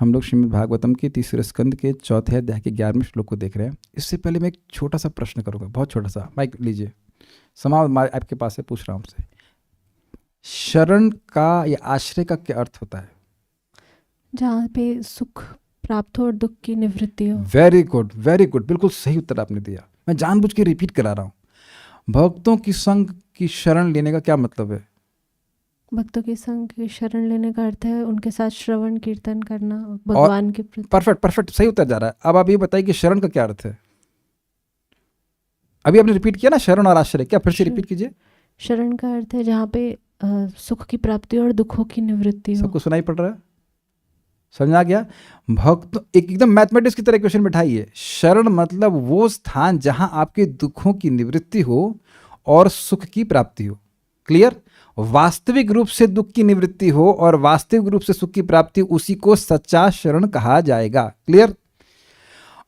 हम लोग श्रीमद् भागवतम के तीसरे स्कंद के चौथे अध्याय के 11वें श्लोक को देख रहे हैं। इससे पहले मैं एक छोटा सा प्रश्न करूंगा, बहुत छोटा सा। माइक लीजिए, समाज आपके पास है, पूछ रहा हूँ आपसे, शरण का या आश्रय का क्या अर्थ होता है? जहाँ पे सुख प्राप्त हो और दुख की निवृत्ति हो। वेरी गुड, वेरी गुड, बिल्कुल सही उत्तर आपने दिया। मैं जानबूझ के रिपीट करा रहा हूँ। भक्तों की संग की शरण लेने का क्या मतलब है? भक्तों के संग की शरण लेने का अर्थ है उनके साथ श्रवण कीर्तन करना और भगवान के प्रति। परफेक्ट, परफेक्ट, सही उत्तर जा रहा है। अब आप ये बताइए कि शरण का क्या अर्थ है? अभी आपने रिपीट किया ना, शरण और आश्रय, क्या फिर से रिपीट कीजिए। शरण का अर्थ है जहाँ पे सुख की प्राप्ति और दुखों की निवृत्ति हो। सबको सुनाई पड़ रहा है? समझ आ गया? भक्त एकदम मैथमेटिक्स की तरह क्वेश्चन बिठाइए। शरण मतलब वो स्थान जहां आपके दुखों की निवृत्ति हो और सुख की प्राप्ति हो। क्लियर? वास्तविक रूप से दुख की निवृत्ति हो और वास्तविक रूप से सुख की प्राप्ति, उसी को सच्चा शरण कहा जाएगा। क्लियर?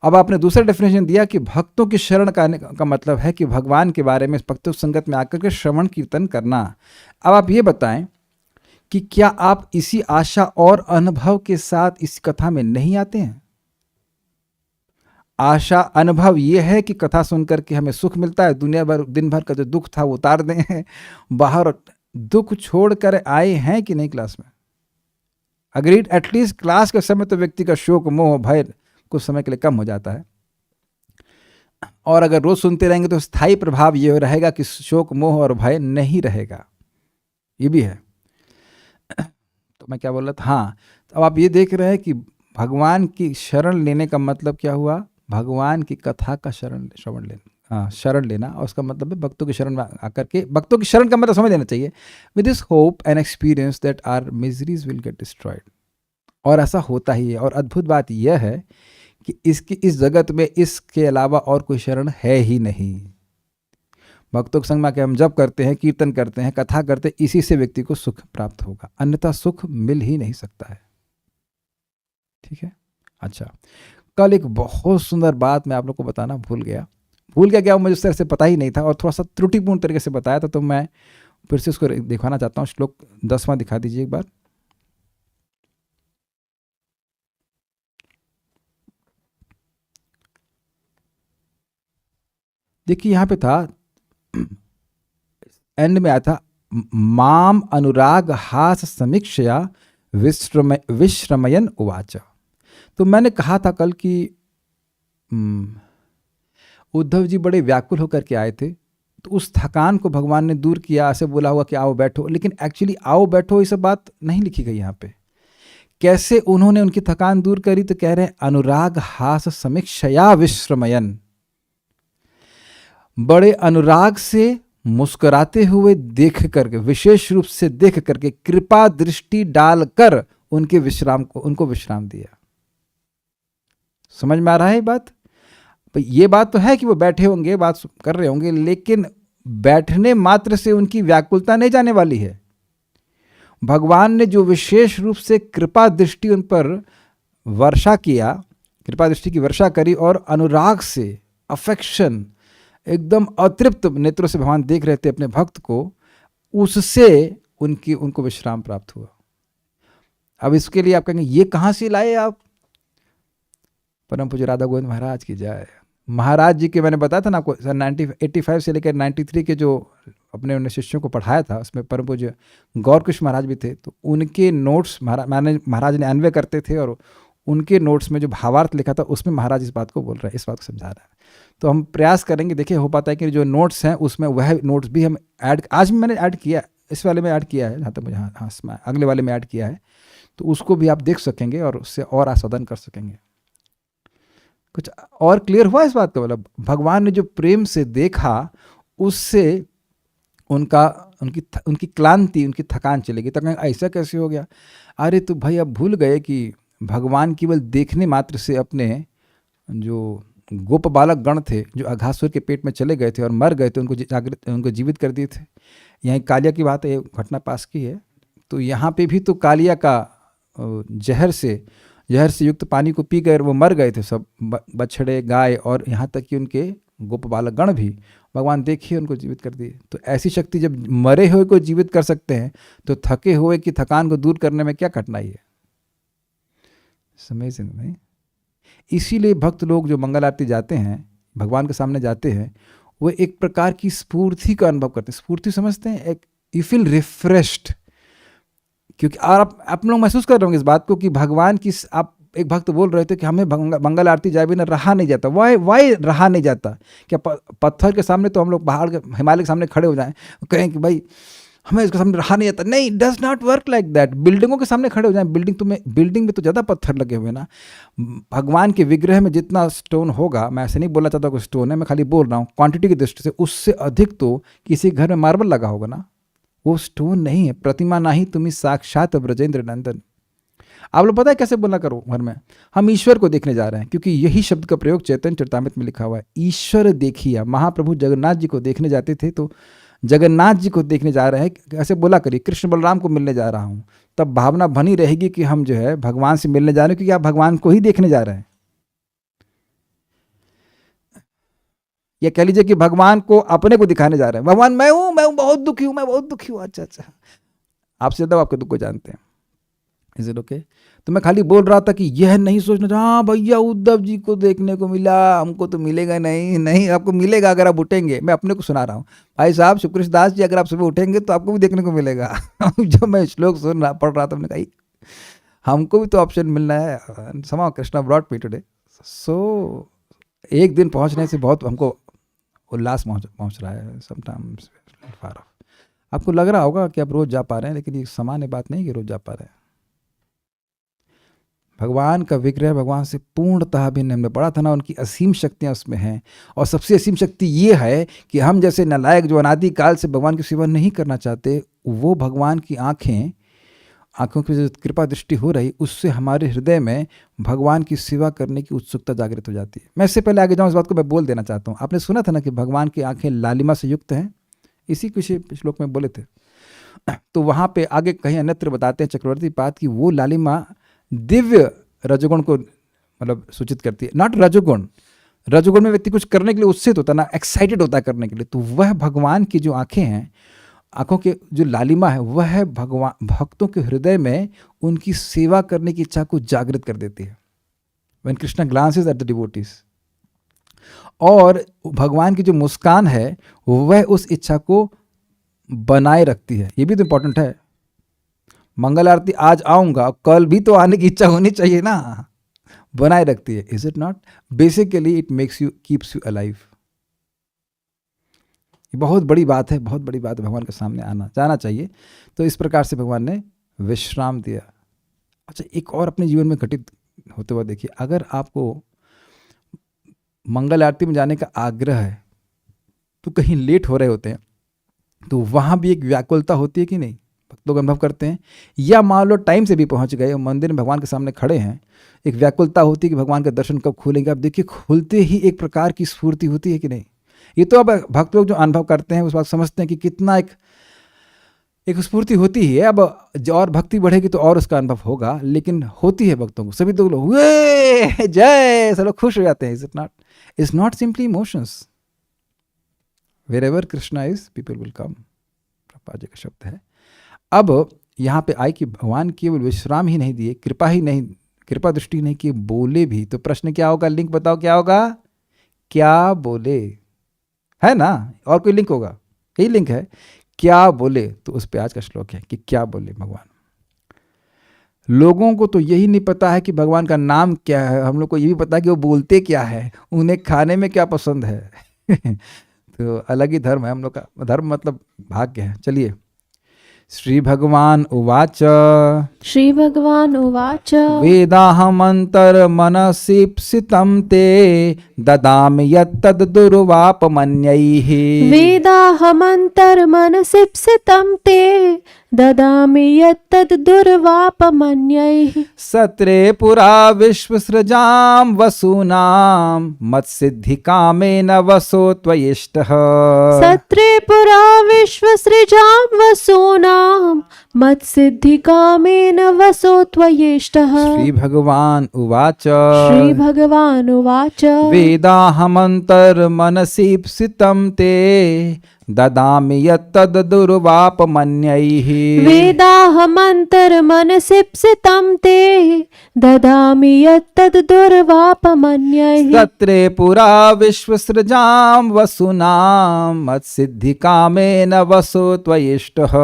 अब आपने दूसरा डेफिनेशन दिया कि भक्तों की शरण का मतलब है कि भगवान के बारे में भक्तों संगत में आकर के श्रवण कीर्तन करना। अब आप ये बताएं कि क्या आप इसी आशा और अनुभव के साथ इस कथा में नहीं आते हैं? आशा अनुभव यह है कि कथा सुनकर के हमें सुख मिलता है, दुनिया भर दिन भर का जो दुख था वो उतार दें, बाहर दुख छोड़कर आए हैं कि नहीं क्लास में? अग्रीड? एटलीस्ट क्लास के समय तो व्यक्ति का शोक मोह भय कुछ समय के लिए कम हो जाता है, और अगर रोज सुनते रहेंगे तो स्थायी प्रभाव ये रहेगा कि शोक मोह और भय नहीं रहेगा। ये भी है। तो मैं क्या बोल रहा था? हाँ, तो अब आप ये देख रहे हैं कि भगवान की शरण लेने का मतलब क्या हुआ? भगवान की कथा का श्रवण लेना, शरण लेना। और उसका मतलब है भक्तों की शरण में आकर के, भक्तों की शरण का मतलब समझ लेना चाहिए, with this hope and experience that our miseries will get destroyed. और ऐसा होता ही है। और अद्भुत बात यह है कि इस जगत में इसके अलावा और कोई शरण है ही नहीं। भक्तों के संग में हम जब करते हैं, कीर्तन करते हैं, कथा करते हैं, इसी से व्यक्ति को सुख प्राप्त होगा, अन्यथा सुख मिल ही नहीं सकता है। ठीक है? अच्छा, कल एक बहुत सुंदर बात मैं आप लोग को बताना भूल गया, मुझे उस तरह से पता ही नहीं था और थोड़ा सा त्रुटिपूर्ण तरीके से बताया था, तो मैं फिर से उसको दिखाना चाहता हूँ। श्लोक 10वां दिखा दीजिए एक बार। देखिए यहां पे था, एंड में आया था, माम अनुराग हास समीक्षया विश्रमयन उवाच। तो मैंने कहा था कल कि उद्धव जी बड़े व्याकुल होकर के आए थे, तो उस थकान को भगवान ने दूर किया, ऐसे बोला हुआ कि आओ बैठो, लेकिन एक्चुअली आओ बैठो ये सब बात नहीं लिखी गई यहाँ पे। कैसे उन्होंने उनकी थकान दूर करी? तो कह रहे हैं अनुराग हास समीक्षया विश्रमयन, बड़े अनुराग से मुस्कुराते हुए देख करके, विशेष रूप से देख करके, कृपा दृष्टि डालकर उनको विश्राम दिया। समझ में आ रहा है बात? ये बात तो है कि वो बैठे होंगे, बात कर रहे होंगे, लेकिन बैठने मात्र से उनकी व्याकुलता नहीं जाने वाली है। भगवान ने जो विशेष रूप से कृपा दृष्टि उन पर वर्षा किया, कृपा दृष्टि की वर्षा करी, और अनुराग से, अफेक्शन, एकदम अतृप्त नेत्रों से भगवान देख रहे थे अपने भक्त को, उससे उनको विश्राम प्राप्त हुआ। अब इसके लिए आप कहेंगे ये कहाँ से लाए आप? परम पूज्य राधा गोविंद महाराज की जय। महाराज जी के मैंने बताया था ना आपको, 1985 से लेकर 93 के जो अपने उन्हें शिष्यों को पढ़ाया था, उसमें परम पूज्य गौर कृष्ण महाराज भी थे। तो उनके नोट्स महाराज ने अन्वय करते थे, और उनके नोट्स में जो भावार्थ लिखा था उसमें महाराज इस बात को बोल रहे हैं, इस बात को समझा रहे हैं। तो हम प्रयास करेंगे, देखिए हो पाता है कि जो नोट्स हैं उसमें वह नोट्स भी हम आज भी मैंने ऐड किया, इस वाले में ऐड किया है, जहाँ तक मुझे, हाँ अगले वाले में ऐड किया है, तो उसको भी आप देख सकेंगे और उससे और आस्वादन कर सकेंगे। कुछ और क्लियर हुआ इस बात का? मतलब भगवान ने जो प्रेम से देखा, उससे उनकी क्लांति, उनकी थकान चली गई। तक ऐसा कैसे हो गया? अरे तो भाई अब भूल गए कि भगवान केवल देखने मात्र से अपने जो गोप बालक गण थे, जो अघासुर के पेट में चले गए थे और मर गए थे, उनको जीवित कर दिए थे। यहाँ कालिया की बात है, घटना पास की है। तो यहाँ पे भी तो कालिया का जहर से युक्त पानी को पी गए, वो मर गए थे सब, बछड़े, गाय, और यहाँ तक कि उनके गोप बालक गण भी। भगवान देखिए उनको जीवित कर दिए। तो ऐसी शक्ति जब मरे हुए को जीवित कर सकते हैं, तो थके हुए की थकान को दूर करने में क्या कठिनाई है? अमेजिंग नहीं? इसीलिए भक्त लोग जो मंगल आरती जाते हैं, भगवान के सामने जाते हैं, वो एक प्रकार की स्फूर्ति का अनुभव करते हैं। स्फूर्ति समझते हैं? एक यू फील रिफ्रेश्ड, क्योंकि और आप लोग महसूस कर रहे होंगे इस बात को कि भगवान की, आप एक भक्त बोल रहे थे कि हमें मंगल आरती जाए बिना रहा नहीं जाता। वाई रहा नहीं जाता? क्या पत्थर के सामने तो हम लोग पहाड़ के, हिमालय के सामने खड़े हो जाएं, कहें कि भाई हमें इसके सामने रहा नहीं जाता? नहीं, does not work like that. बिल्डिंगों के सामने खड़े हो जाएं, बिल्डिंग में तो ज़्यादा पत्थर लगे हुए ना। भगवान के विग्रह में जितना स्टोन होगा, मैं ऐसे नहीं बोलना चाहता कि स्टोन है, मैं खाली बोल रहा हूँ क्वांटिटी की दृष्टि से, उससे अधिक तो किसी घर में मार्बल लगा होगा ना। वो स्टोन नहीं है, प्रतिमा नहीं, तुम्हें साक्षात ब्रजेंद्र नंदन। आप लोग पता है कैसे बोलना करो घर में? हम ईश्वर को देखने जा रहे हैं, क्योंकि यही शब्द का प्रयोग चैतन्य चरितामृत में लिखा हुआ है, ईश्वर देखिए। महाप्रभु जगन्नाथ जी को देखने जाते थे, तो जगन्नाथ जी को देखने जा रहे हैं, ऐसे बोला करिए, कृष्ण बलराम को मिलने जा रहा हूँ, तब भावना बनी रहेगी कि हम जो है भगवान से मिलने जा रहे हैं, क्योंकि आप भगवान को ही देखने जा रहे हैं। या कह लीजिए कि भगवान को अपने को दिखाने जा रहे हैं, भगवान मैं हूँ बहुत दुखी हूँ, मैं बहुत दुखी हूँ। अच्छा, आपसे ज़्यादा आपके दुख को जानते हैं। Is it okay? तो मैं खाली बोल रहा था कि यह नहीं सोचना, हाँ भैया उद्धव जी को देखने को मिला, हमको तो मिलेगा नहीं, आपको मिलेगा अगर आप उठेंगे। मैं अपने को सुना रहा हूँ, भाई साहब सुकृष्ण दास जी, अगर आप सुबह उठेंगे तो आपको भी देखने को मिलेगा। जब मैं श्लोक पढ़ रहा था, मैंने कहा हमको भी तो ऑप्शन मिलना है। somehow Krishna brought me today. So एक दिन पहुँचने से बहुत हमको उल्लास पहुँच रहा है। Sometimes far of. आपको लग रहा होगा कि आप रोज़ जा पा रहे हैं, लेकिन ये सामान्य बात नहीं कि रोज़ जा पा रहे हैं। भगवान का विग्रह भगवान से पूर्णतः भिन्न। हमने पढ़ा था ना, उनकी असीम शक्तियाँ उसमें हैं, और सबसे असीम शक्ति ये है कि हम जैसे नालायक जो अनादिकाल से भगवान की सेवा नहीं करना चाहते, वो भगवान की आँखों की जो कृपा दृष्टि हो रही, उससे हमारे हृदय में भगवान की सेवा करने की उत्सुकता जागृत हो जाती है। मैं इससे पहले आगे जाऊँ, इस बात को मैं बोल देना चाहता हूँ। आपने सुना था ना कि भगवान की आँखें लालिमा से युक्त हैं, इसी कुछ श्लोक में बोले थे। तो वहाँ पे आगे कहीं अन्यत्र बताते हैं चक्रवर्ती पाद की वो लालिमा दिव्य रजोगुण को मतलब सूचित करती है। नॉट रजोगुण में व्यक्ति कुछ करने के लिए उत्सित होता है ना, एक्साइटेड होता है करने के लिए। तो वह भगवान की जो आंखें हैं, आंखों के जो लालिमा है, वह भगवान भक्तों के हृदय में उनकी सेवा करने की इच्छा को जागृत कर देती है। When Krishna glances at the devotees, और भगवान की जो मुस्कान है वह उस इच्छा को बनाए रखती है। ये भी तो इंपॉर्टेंट है। मंगल आरती आज आऊँगा, कल भी तो आने की इच्छा होनी चाहिए ना, बनाए रखती है। Is it not? Basically it makes you, keeps you alive. ये बहुत बड़ी बात है, बहुत बड़ी बात है। भगवान के सामने आना जाना चाहिए। तो इस प्रकार से भगवान ने विश्राम दिया। अच्छा, एक और अपने जीवन में घटित होते हुए देखिए, अगर आपको मंगल आरती में जाने का आग्रह है, तो कहीं लेट हो रहे होते हैं, तो वहाँ भी एक व्याकुलता होती है कि नहीं? भक्त लोग अनुभव करते हैं। या मान लो टाइम से भी पहुँच गए और मंदिर में भगवान के सामने खड़े हैं, एक व्याकुलता होती है कि भगवान का दर्शन कब खुलेंगे। आप देखिए, खुलते ही एक प्रकार की स्फूर्ति होती है कि नहीं? ये तो अब भक्त लोग जो अनुभव करते हैं उस बात समझते हैं कि कितना एक स्फूर्ति होती है। अब और भक्ति बढ़ेगी तो और उसका अनुभव होगा, लेकिन होती है भक्तों को। सभी तो लोग जय, सब लोग खुश हो जाते हैं। Is it not? It's not simply emotions. Wherever Krishna is, people will come. Prabhupada ji का शब्द है। अब यहाँ पे आए कि भगवान केवल विश्राम ही नहीं दिए, कृपा दृष्टि नहीं की, बोले भी। तो प्रश्न क्या होगा? लिंक बताओ क्या होगा? क्या बोले, है ना? और कोई लिंक होगा? यही लिंक है, क्या बोले। तो उस पे आज का श्लोक है कि क्या बोले भगवान। लोगों को तो यही नहीं पता है कि भगवान का नाम क्या है, हम लोग को ये भी पता है कि वो बोलते क्या है, उन्हें खाने में क्या पसंद है। तो अलग ही धर्म है हम लोग का। धर्म मतलब भाग्य है। चलिए, श्री भगवान उवाच वेदाहमंतर मनसीप्सितं ते ददामि यत्तद् दुर्वापमन्यैः। सत्रे पुरा विश्वसृजां वसूनां मत्सिद्धिकामेन वसो त्वयिष्टः। मत्सिद्धि कामेन वसो त्वयेष्टः। श्री भगवान उवाच श्री भगवान उवाच वेदाहमन्तर्मनसीप्सितं ते ददामि यत्तद् दुर्वापमन्यैः। वेदाहमन्तर्मनसीप्सितं ते ददामि यत्तद् दुर्वापमन्यैः। सत्रे पुरा विश्वसृजां वसूनां मत्सिद्धिकामेन वसो त्वयिष्टः।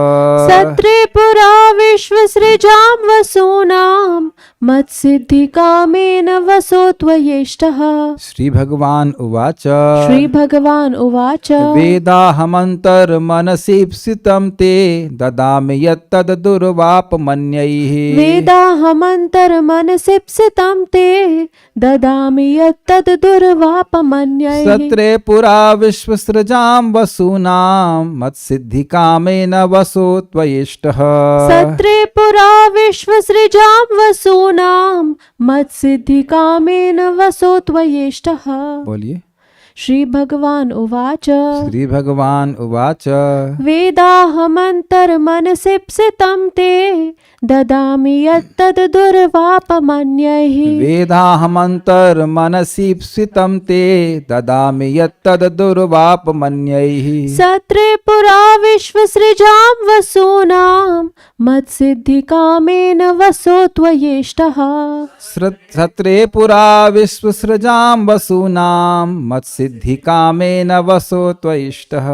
सत्रे पुरा विश्वसृजां वसूनां मत्सिद्धि कामेन वसो त्वयेष्टः। श्री भगवान उवाच श्री भगवान उवाच वेदाहमन्तर्मनसीप्सितं ते ददामि यत्तद् दुर्वापमन्यैः। वेदाहमन्तर्मनसीप्सितं ते ददामि यत्तद् दुर्वापमन्यैः। सत्रे पुरा विश्वसृजां वसूनां मत्सिद्धिकामेन वसो त्वयिष्टः। सत्रे पुरा विश्वसृजां वसूनां मत्सिद्धि कामेन वसो त्वयेष्टः। बोलिए। श्री भगवान उवाच श्री भगवान उवाच वेदाहमन्तर्मनसीप्सितं ते ददामि यत्तद् दुर्वापमन्यैः। वेदाहमन्तर्मनसीप्सितं ते ददामि यत्तद् दुर्वापमन्यैः। सत्रे पुरा विश्वसृजां वसूनां मत्सिद्धि कामेन वसो त्वयेष्टः। सत्रे पुरा विश्वसृजां वसूनां मत्सिद्धिकामेन वसो त्वयिष्टः।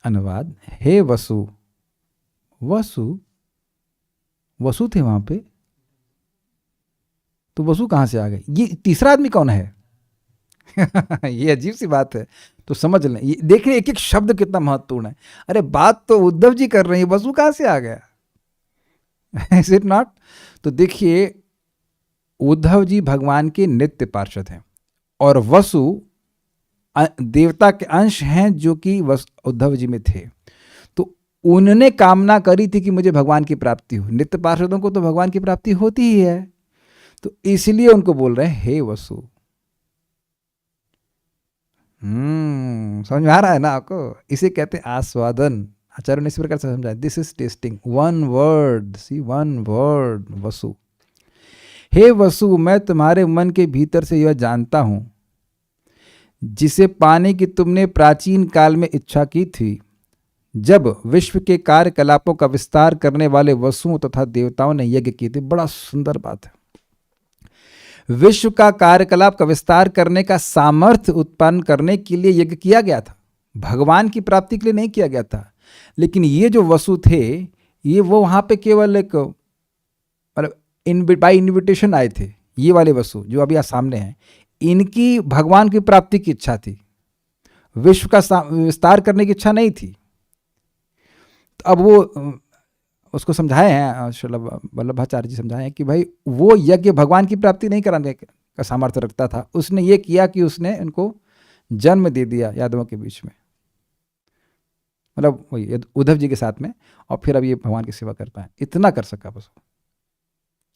अनुवाद। हे वसु, वसु वसु थे वहां पे, तो वसु कहां से आ गए? ये तीसरा आदमी कौन है? ये अजीब सी बात है, तो समझ लें। ये देखिए एक एक शब्द कितना महत्वपूर्ण है। अरे बात तो उद्धव जी कर रहे हैं, वसु कहां से आ गया? Is it not? तो देखिए उद्धव जी भगवान के नित्य पार्षद हैं और वसु देवता के अंश हैं जो कि उद्धव जी में थे। तो उन्होंने कामना करी थी कि मुझे भगवान की प्राप्ति हो। नित्य पार्षदों को तो भगवान की प्राप्ति होती ही है, तो इसलिए उनको बोल रहे हैं हे वसु। समझ में आ रहा है ना आपको? इसे कहते हैं आस्वादन। आचार्य ने इस प्रकार से समझाया, this is testing. One word, see one word, Vasu. हे वसु, मैं तुम्हारे मन के भीतर से यह जानता हूं, जिसे पाने की तुमने प्राचीन काल में इच्छा की थी, जब विश्व के कार्यकलापों का विस्तार करने वाले वसुओं तथा देवताओं ने यज्ञ किए थे। बड़ा सुंदर बात है। विश्व का कार्यकलाप का विस्तार करने का सामर्थ्य उत्पन्न करने के लिए यज्ञ किया गया था, भगवान की प्राप्ति के लिए नहीं किया गया था। लेकिन ये जो वसु थे, ये वो वहां पे केवल एक मतलब बाय इन्विटेशन आए थे। ये वाले वसु जो अभी सामने हैं, इनकी भगवान की प्राप्ति की इच्छा थी, विश्व का विस्तार करने की इच्छा नहीं थी। तो अब वो उसको समझाए हैं, वल्लभाचार्य जी समझाए हैं कि भाई वो यज्ञ भगवान की प्राप्ति नहीं कराने का सामर्थ्य रखता था। उसने ये किया कि उसने इनको जन्म दे दिया यादवों के बीच में, मतलब वही उद्धव जी के साथ में, और फिर अब ये भगवान की सेवा कर पाए। इतना कर सका बस,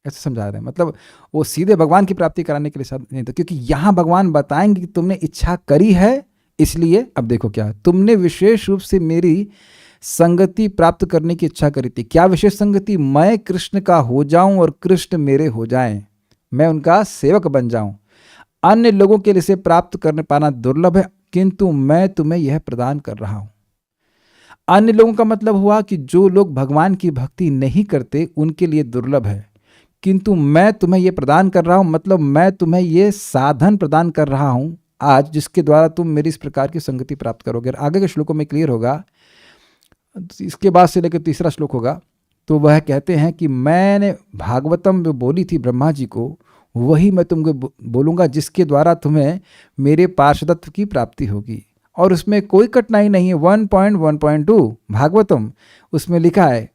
ऐसे समझा रहे हैं। मतलब वो सीधे भगवान की प्राप्ति कराने के लिए साथ नहीं था, क्योंकि यहां भगवान बताएंगे कि तुमने इच्छा करी है, इसलिए अब देखो क्या है। तुमने विशेष रूप से मेरी संगति प्राप्त करने की इच्छा करी थी। क्या विशेष संगति? मैं कृष्ण का हो जाऊं और कृष्ण मेरे हो जाएं, मैं उनका सेवक बन जाऊं। अन्य लोगों के लिए इसे प्राप्त करने पाना दुर्लभ है, किंतु मैं तुम्हें यह प्रदान कर रहा हूं। अन्य लोगों का मतलब हुआ कि जो लोग भगवान की भक्ति नहीं करते उनके लिए दुर्लभ है, किंतु मैं तुम्हें यह प्रदान कर रहा हूं। मतलब मैं तुम्हें यह साधन प्रदान कर रहा हूं आज, जिसके द्वारा तुम मेरी इस प्रकार की संगति प्राप्त करोगे। आगे के श्लोकों में क्लियर होगा, इसके बाद से लेकर तीसरा श्लोक होगा, तो वह कहते हैं कि मैंने भागवतम में बोली थी ब्रह्मा जी को, वही मैं तुमको बोलूँगा, जिसके द्वारा तुम्हें मेरे पार्षदत्व की प्राप्ति होगी। और उसमें कोई कठिनाई नहीं है। 1.1.2 भागवतम, उसमें लिखा है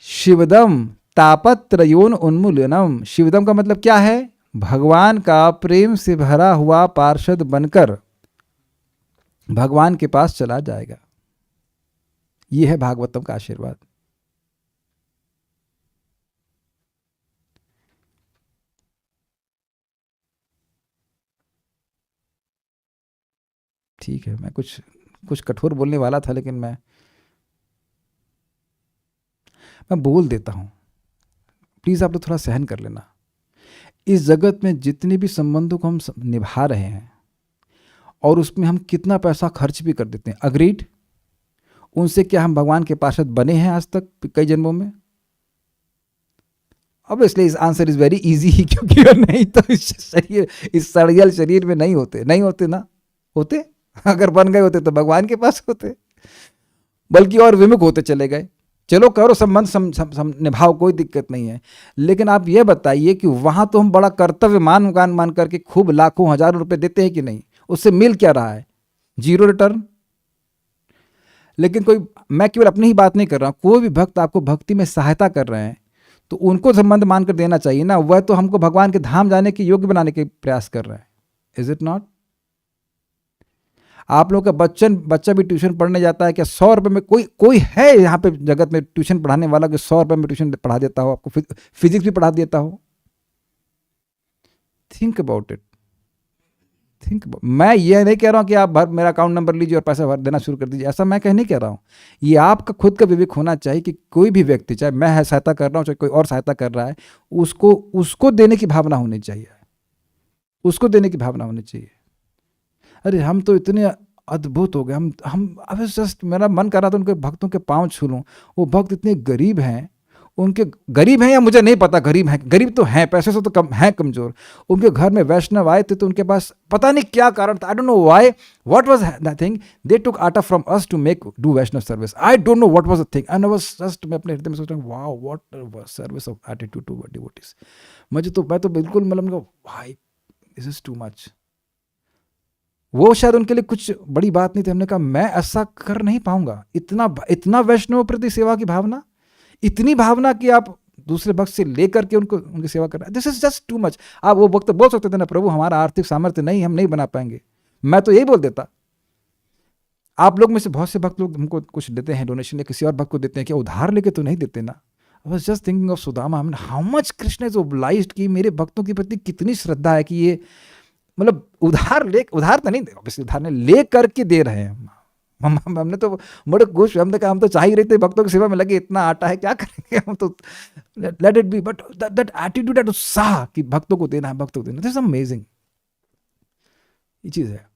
शिवदम तापत्रयोन उन्मूलनम। शिवदम का मतलब क्या है? भगवान का प्रेम से भरा हुआ पार्षद बनकर भगवान के पास चला जाएगा। यह है भागवतम का आशीर्वाद। ठीक है, मैं कुछ कठोर बोलने वाला था, लेकिन मैं बोल देता हूं। प्लीज आप लोग थोड़ा सहन कर लेना। इस जगत में जितने भी संबंधों को हम निभा रहे हैं और उसमें हम कितना पैसा खर्च भी कर देते हैं, अग्रीड, उनसे क्या हम भगवान के पार्षद बने हैं आज तक कई जन्मों में? ऑब्वियसली इस आंसर इज वेरी इजी, क्योंकि नहीं तो इस सड़ियल शरीर में नहीं होते ना, होते अगर बन गए होते तो भगवान के पास होते, बल्कि और विमुख होते चले गए। चलो करो संबंध निभाओ, कोई दिक्कत नहीं है, लेकिन आप ये बताइए कि वहां तो हम बड़ा कर्तव्य मान करके खूब लाखों हजारों रुपए देते हैं कि नहीं? उससे मिल क्या रहा है? Zero return. लेकिन मैं केवल अपनी ही बात नहीं कर रहा हूं, कोई भी भक्त आपको भक्ति में सहायता कर रहे हैं तो उनको संबंध मानकर देना चाहिए ना। वह तो हमको भगवान के धाम जाने के योग्य बनाने के प्रयास कर रहे हैं, इज इट नॉट? आप लोग का बच्चा भी ट्यूशन पढ़ने जाता है क्या? 100 रुपए में कोई है यहाँ पे जगत में ट्यूशन पढ़ाने वाला कि 100 रुपए में ट्यूशन पढ़ा देता हो, आपको फिजिक्स भी पढ़ा देता हो? थिंक अबाउट इट, मैं ये नहीं कह रहा हूं कि आप मेरा अकाउंट नंबर लीजिए और पैसा देना शुरू कर दीजिए, ऐसा मैं नहीं कह रहा हूं। ये आपका खुद का विवेक होना चाहिए कि कोई भी व्यक्ति, चाहे मैं सहायता कर रहा हूं चाहे कोई और सहायता कर रहा है, उसको देने की भावना होनी चाहिए, उसको देने की भावना होनी चाहिए। अरे हम तो इतने अद्भुत हो गए, हम अब जस्ट मेरा मन कर रहा था उनके भक्तों के पांव छू लूं। वो भक्त इतने गरीब हैं, उनके गरीब हैं या मुझे नहीं पता, गरीब तो हैं, पैसे से तो कम हैं, कमजोर। उनके घर में वैष्णव आए थे तो उनके पास पता नहीं क्या कारण था, I don't know why, what was that thing, they took atta from us to do Vaishnava service, I don't know what was the thing, and I was just, मैं अपने हृदय में सोच रहा हूं, wow what service of attitude to devotees. मैं तो बिल्कुल मतलब भाई दिस इज टू मच। वो शायद उनके लिए कुछ बड़ी बात नहीं थी, हमने कहा मैं ऐसा कर नहीं पाऊंगा, इतना वैष्णव प्रति सेवा की भावना, इतनी भावना कि आप दूसरे भक्त से लेकर के उनकी सेवा कर रहे हैं, this is just too much. आप वो वक्त बोल सकते थे ना, प्रभु हमारा आर्थिक सामर्थ्य नहीं, हम नहीं बना पाएंगे, मैं तो यही बोल देता। आप लोग में से बहुत से भक्त लोग हमको कुछ देते हैं डोनेशन, या किसी और भक्त को देते हैं, क्या उधार लेके तो नहीं देते ना? आई was just thinking of Sudama, how much Krishna is obliged, कि मेरे भक्तों के प्रति कितनी श्रद्धा है कि ये मतलब उधार तो नहीं, उधार नहीं ले करके दे रहे हैं। हमने तो बड़े खुश, हमने कहा हम तो चाह ही रहे थे भक्तों की सेवा में लगे, इतना आटा है क्या करेंगे हम तो, let it be, but that attitude, that उत्साह कि भक्तों को देना है, दिस इज अमेजिंग, ये चीज है।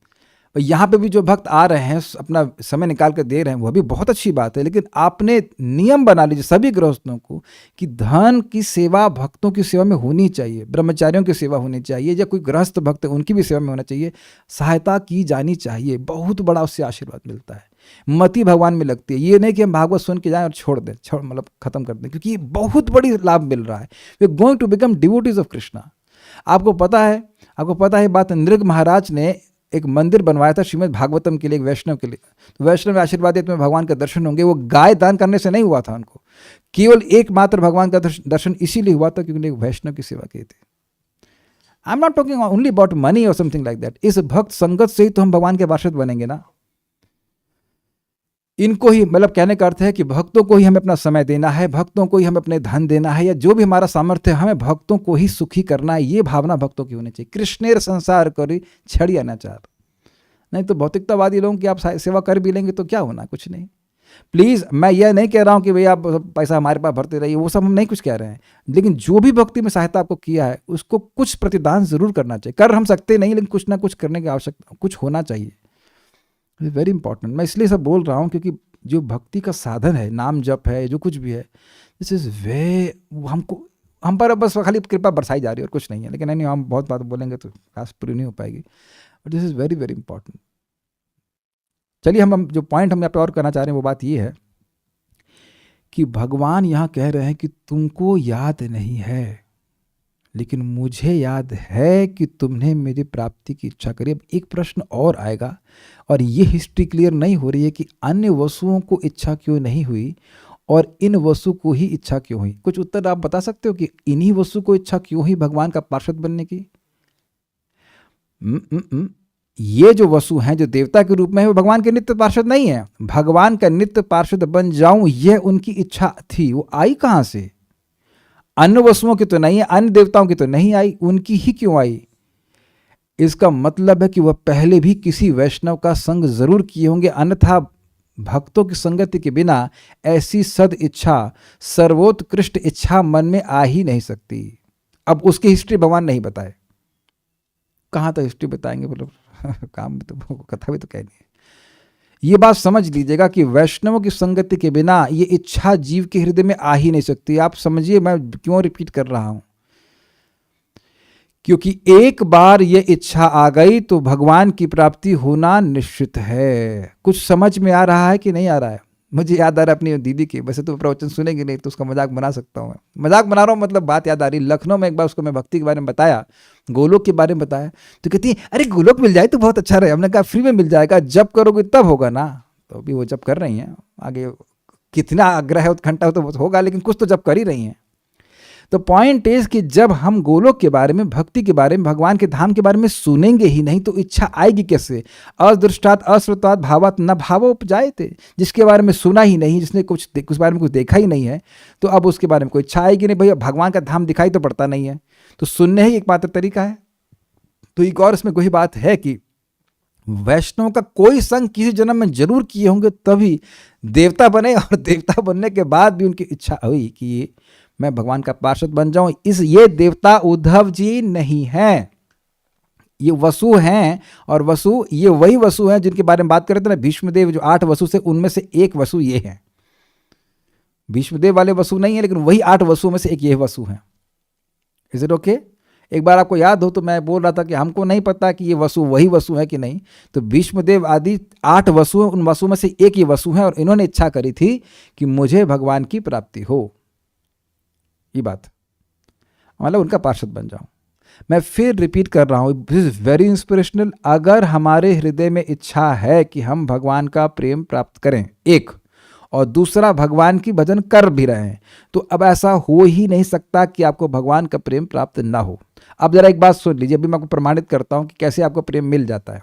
यहाँ पे भी जो भक्त आ रहे हैं अपना समय निकाल कर दे रहे हैं, वह भी बहुत अच्छी बात है, लेकिन आपने नियम बना लीजिए सभी गृहस्थों को कि धन की सेवा भक्तों की सेवा में होनी चाहिए, ब्रह्मचारियों की सेवा होनी चाहिए, या कोई गृहस्थ भक्त है उनकी भी सेवा में होना चाहिए, सहायता की जानी चाहिए, बहुत बड़ा उससे आशीर्वाद मिलता है, मति भगवान में लगती है। ये नहीं कि हम भागवत सुन के जाएं और छोड़ दें, मतलब खत्म कर दें, क्योंकि बहुत बड़ी लाभ मिल रहा है, we are going to become devotees of Krishna. आपको पता है बात, नृग महाराज ने एक मंदिर बनवाया था श्रीमद् भागवतम के लिए, एक वैष्णव के लिए, तो वैष्णव आशीर्वाद में भगवान का दर्शन होंगे। वो गाय दान करने से नहीं हुआ था उनको, केवल एकमात्र भगवान का दर्शन इसीलिए हुआ था क्योंकि एक वैष्णव की सेवा की थी। I am not talking only about money और समथिंग लाइक दैट। इस भक्त संगत से ही तो हम भगवान के पार्षद बनेंगे ना। इनको ही मतलब कहने का अर्थ है कि भक्तों को ही हमें अपना समय देना है, भक्तों को ही हमें अपने धन देना है, या जो भी हमारा सामर्थ्य है हमें भक्तों को ही सुखी करना है, ये भावना भक्तों की होनी चाहिए। कृष्णेर संसार करी छड़िया नचार। नहीं तो भौतिकतावादी लोगों की आप सेवा कर भी लेंगे तो क्या होना, कुछ नहीं। प्लीज मैं यह नहीं कह रहा हूं कि भैया आप पैसा हमारे पास भरते रहिए, वो सब हम नहीं कुछ कह रहे हैं, लेकिन जो भी भक्ति में सहायता आपको किया है उसको कुछ प्रतिदान जरूर करना चाहिए। कर हम सकते नहीं, लेकिन कुछ ना कुछ करने की आवश्यकता, कुछ होना चाहिए, वेरी इंपॉर्टेंट। मैं इसलिए सब बोल रहा हूं क्योंकि जो भक्ति का साधन है, नाम जप है, जो कुछ भी है, दिस इज हम पर बस खाली कृपा बरसाई जा रही है और कुछ नहीं है। लेकिन नहीं, हम बहुत बात बोलेंगे तो खास पूरी नहीं हो पाएगी, but this is very very important. चलिए हम जो पॉइंट हम यहाँ पे और करना चाह रहे हैं वो बात ये है कि भगवान यहाँ कह रहे हैं कि तुमको याद नहीं है, लेकिन मुझे याद है कि तुमने मेरी प्राप्ति की इच्छा करी। अब एक प्रश्न और आएगा, और ये हिस्ट्री क्लियर नहीं हो रही है कि अन्य वसुओं को इच्छा क्यों नहीं हुई और इन वसु को ही इच्छा क्यों हुई। कुछ उत्तर आप बता सकते हो कि इन्हीं वसु को इच्छा क्यों हुई भगवान का पार्षद बनने की? ये जो वसु हैं, जो देवता के रूप में है, वो भगवान के नित्य पार्षद नहीं है। भगवान का नित्य पार्षद बन जाऊं, यह उनकी इच्छा थी। वो आई कहां से? अन्य वसुओं की तो नहीं है, अन्य देवताओं की तो नहीं आई, उनकी ही क्यों आई? इसका मतलब है कि वह पहले भी किसी वैष्णव का संग जरूर किए होंगे, अन्यथा भक्तों की संगति के बिना ऐसी सद इच्छा, सर्वोत्कृष्ट इच्छा मन में आ ही नहीं सकती। अब उसकी हिस्ट्री भगवान नहीं बताए, कहाँ तक हिस्ट्री बताएंगे बोलो काम में तो कथा भी तो कहनी है। ये बात समझ लीजिएगा कि वैष्णवों की संगति के बिना ये इच्छा जीव के हृदय में आ ही नहीं सकती। आप समझिए मैं क्यों रिपीट कर रहा हूं, क्योंकि एक बार ये इच्छा आ गई तो भगवान की प्राप्ति होना निश्चित है। कुछ समझ में आ रहा है कि नहीं आ रहा है? मुझे याद आ रहा है अपनी दीदी की, वैसे तो प्रवचन सुनेंगे नहीं तो उसका मजाक बना सकता हूँ, मजाक बना रहा हूँ, मतलब बात याद आ रही। लखनऊ में एक बार उसको मैं भक्ति के बारे में बताया, गोलोक के बारे में बताया, तो कहती है अरे गोलोक मिल जाए तो बहुत अच्छा रहे। हमने कहा फ्री में मिल जाएगा, जब करोगे तब होगा ना। तो अभी वो जब कर रही हैं, आगे कितना आग्रह उत्कंठा हो तो होगा, लेकिन कुछ तो जब कर ही रही हैं। तो पॉइंट इज कि जब हम गोलोक के बारे में, भक्ति के बारे में, भगवान के धाम के बारे में सुनेंगे ही नहीं तो इच्छा आएगी कैसे? अदृष्टात अश्रुतात् भावात् न भावो उपजायते। जिसके बारे में सुना ही नहीं, जिसने कुछ बारे में कुछ देखा ही नहीं है, तो अब उसके बारे में कोई इच्छा आएगी नहीं। भैया भगवान का धाम दिखाई तो पड़ता नहीं है, तो सुनने ही एकमात्र तरीका है। तो एक और इसमें कोई बात है कि वैष्णव का कोई संग किसी जन्म में जरूर किए होंगे, तभी देवता बने, और देवता बनने के बाद भी उनकी इच्छा हुई कि मैं भगवान का पार्षद बन जाऊं। ये देवता उद्धव जी नहीं हैं, ये वसु हैं। और वसु, ये वही वसु हैं जिनके बारे में बात कर रहे थे ना, भीष्मदेव, जो 8 वसु से उनमें से एक वसु ये हैं। भीष्मदेव वाले वसु नहीं है, लेकिन वही 8 वसुओं में से एक ये वसु हैं। Is it okay? एक बार आपको याद हो तो मैं बोल रहा था कि हमको नहीं पता कि ये वसु वही वसु है कि नहीं। तो भीष्मदेव आदि 8 वसु हैं, उन वसुओं में से एक ये वसु हैं, और इन्होंने इच्छा करी थी कि मुझे भगवान की प्राप्ति हो। ये बात मतलब उनका पार्षद बन जाऊं। मैं फिर रिपीट कर रहा हूं, दिस इज वेरी इंस्पिरेशनल। अगर हमारे हृदय में इच्छा है कि हम भगवान का प्रेम प्राप्त करें, एक, और दूसरा भगवान की भजन कर भी रहे हैं, तो अब ऐसा हो ही नहीं सकता कि आपको भगवान का प्रेम प्राप्त ना हो। अब जरा एक बात सुन लीजिए, अभी मैं आपको प्रमाणित करता हूं कि कैसे आपको प्रेम मिल जाता है।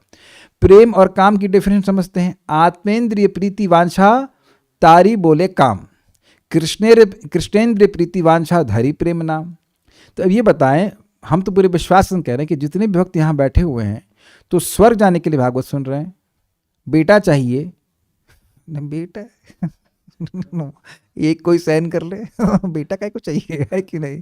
प्रेम और काम की डिफरेंस समझते हैं। आत्मेंद्रिय प्रीति वांछा तारी बोले काम, कृष्णेन्द्र प्रीति वांछा धरी प्रेम नाम। तो अब ये बताएं, हम तो पूरे विश्वास से कह रहे हैं कि जितने भी भक्त यहाँ बैठे हुए हैं तो स्वर्ग जाने के लिए भागवत सुन रहे हैं। बेटा चाहिए न, बेटा एक कोई सहन कर ले बेटा काय को चाहिए, है कि नहीं?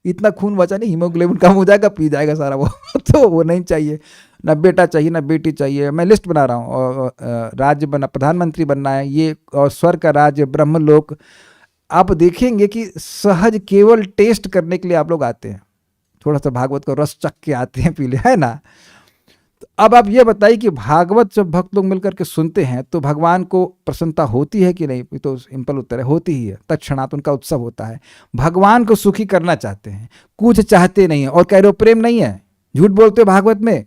इतना खून बचा नहीं, हीमोग्लोबिन कम हो जाएगा, पी जाएगा सारा वो तो वो नहीं चाहिए। ना बेटा चाहिए ना बेटी चाहिए। मैं लिस्ट बना रहा हूँ, और राज्य बना, प्रधानमंत्री बनना है ये, और स्वर्ग का राज्य, ब्रह्मलोक। आप देखेंगे कि सहज केवल टेस्ट करने के लिए आप लोग आते हैं, थोड़ा सा भागवत का रस चख के आते हैं, पी ले, है ना? तो अब आप ये बताइए कि भागवत जब भक्त लोग मिलकर के सुनते हैं तो भगवान को प्रसन्नता होती है कि नहीं? तो सिंपल उत्तर है, होती ही है। तत्क्षणात उनका उत्सव होता है। भगवान को सुखी करना चाहते हैं, कुछ चाहते नहीं है। और कह रहे हो प्रेम नहीं है, झूठ बोलते हो भागवत में।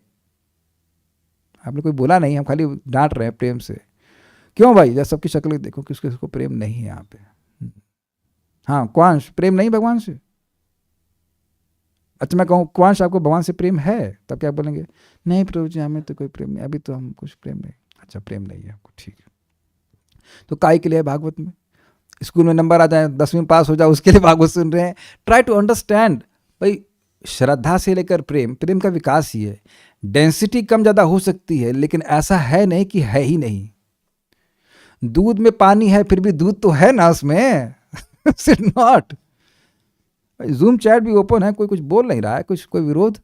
आपने कोई बोला नहीं, हम खाली डांट रहे हैं प्रेम से। क्यों भाई? जब सबकी शक्ल देखो, किसको प्रेम नहीं है यहाँ पे। हाँ, क्वांश प्रेम नहीं भगवान से? अच्छा मैं कहूँ क्वांश आपको भगवान से प्रेम है, तब क्या बोलेंगे? नहीं प्रभु जी हमें तो कोई प्रेम नहीं, अभी तो हम कुछ प्रेम नहीं। अच्छा प्रेम नहीं है आपको, ठीक है। तो काय के लिए भागवत में? स्कूल में नंबर आ जाए, 10वीं पास हो जाए, उसके लिए भागवत सुन रहे हैं। ट्राई टू अंडरस्टैंड भाई, श्रद्धा से लेकर प्रेम का विकास ही है। डेंसिटी कम ज़्यादा हो सकती है, लेकिन ऐसा है नहीं कि है ही नहीं। दूध में पानी है फिर भी दूध तो है ना उसमें नॉट। जूम चैट भी ओपन है, कोई कुछ बोल नहीं रहा है, कोई विरोध।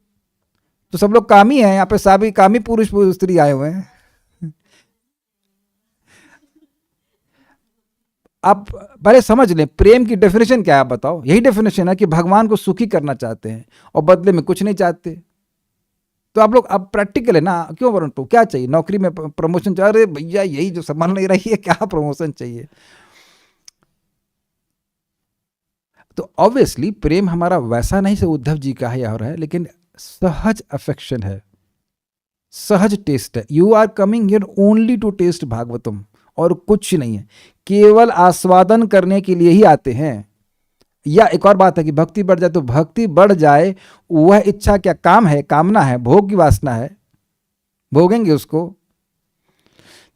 तो सब लोग कामी हैं यहाँ पे, सभी कामी पुरुष स्त्री आए हुए हैं। आप पहले समझ लें प्रेम की डेफिनेशन क्या है, आप बताओ। यही डेफिनेशन है कि भगवान को सुखी करना चाहते हैं और बदले में कुछ नहीं चाहते। तो आप लोग अब प्रैक्टिकल है ना, क्यों वरुण? तो क्या चाहिए? नौकरी में प्रमोशन चाहिए? अरे भैया यही जो संभाल नहीं रही है, क्या प्रमोशन चाहिए? तो ऑब्वियसली प्रेम हमारा वैसा नहीं से उद्धव जी का है और है, लेकिन सहज अफेक्शन है, सहज टेस्ट है। You are coming here only to taste Bhagavatam, और कुछ नहीं है, केवल आस्वादन करने के लिए ही आते हैं। या एक और बात है कि भक्ति बढ़ जाए, तो भक्ति बढ़ जाए वह इच्छा क्या काम है? कामना है, भोग की वासना है, भोगेंगे उसको।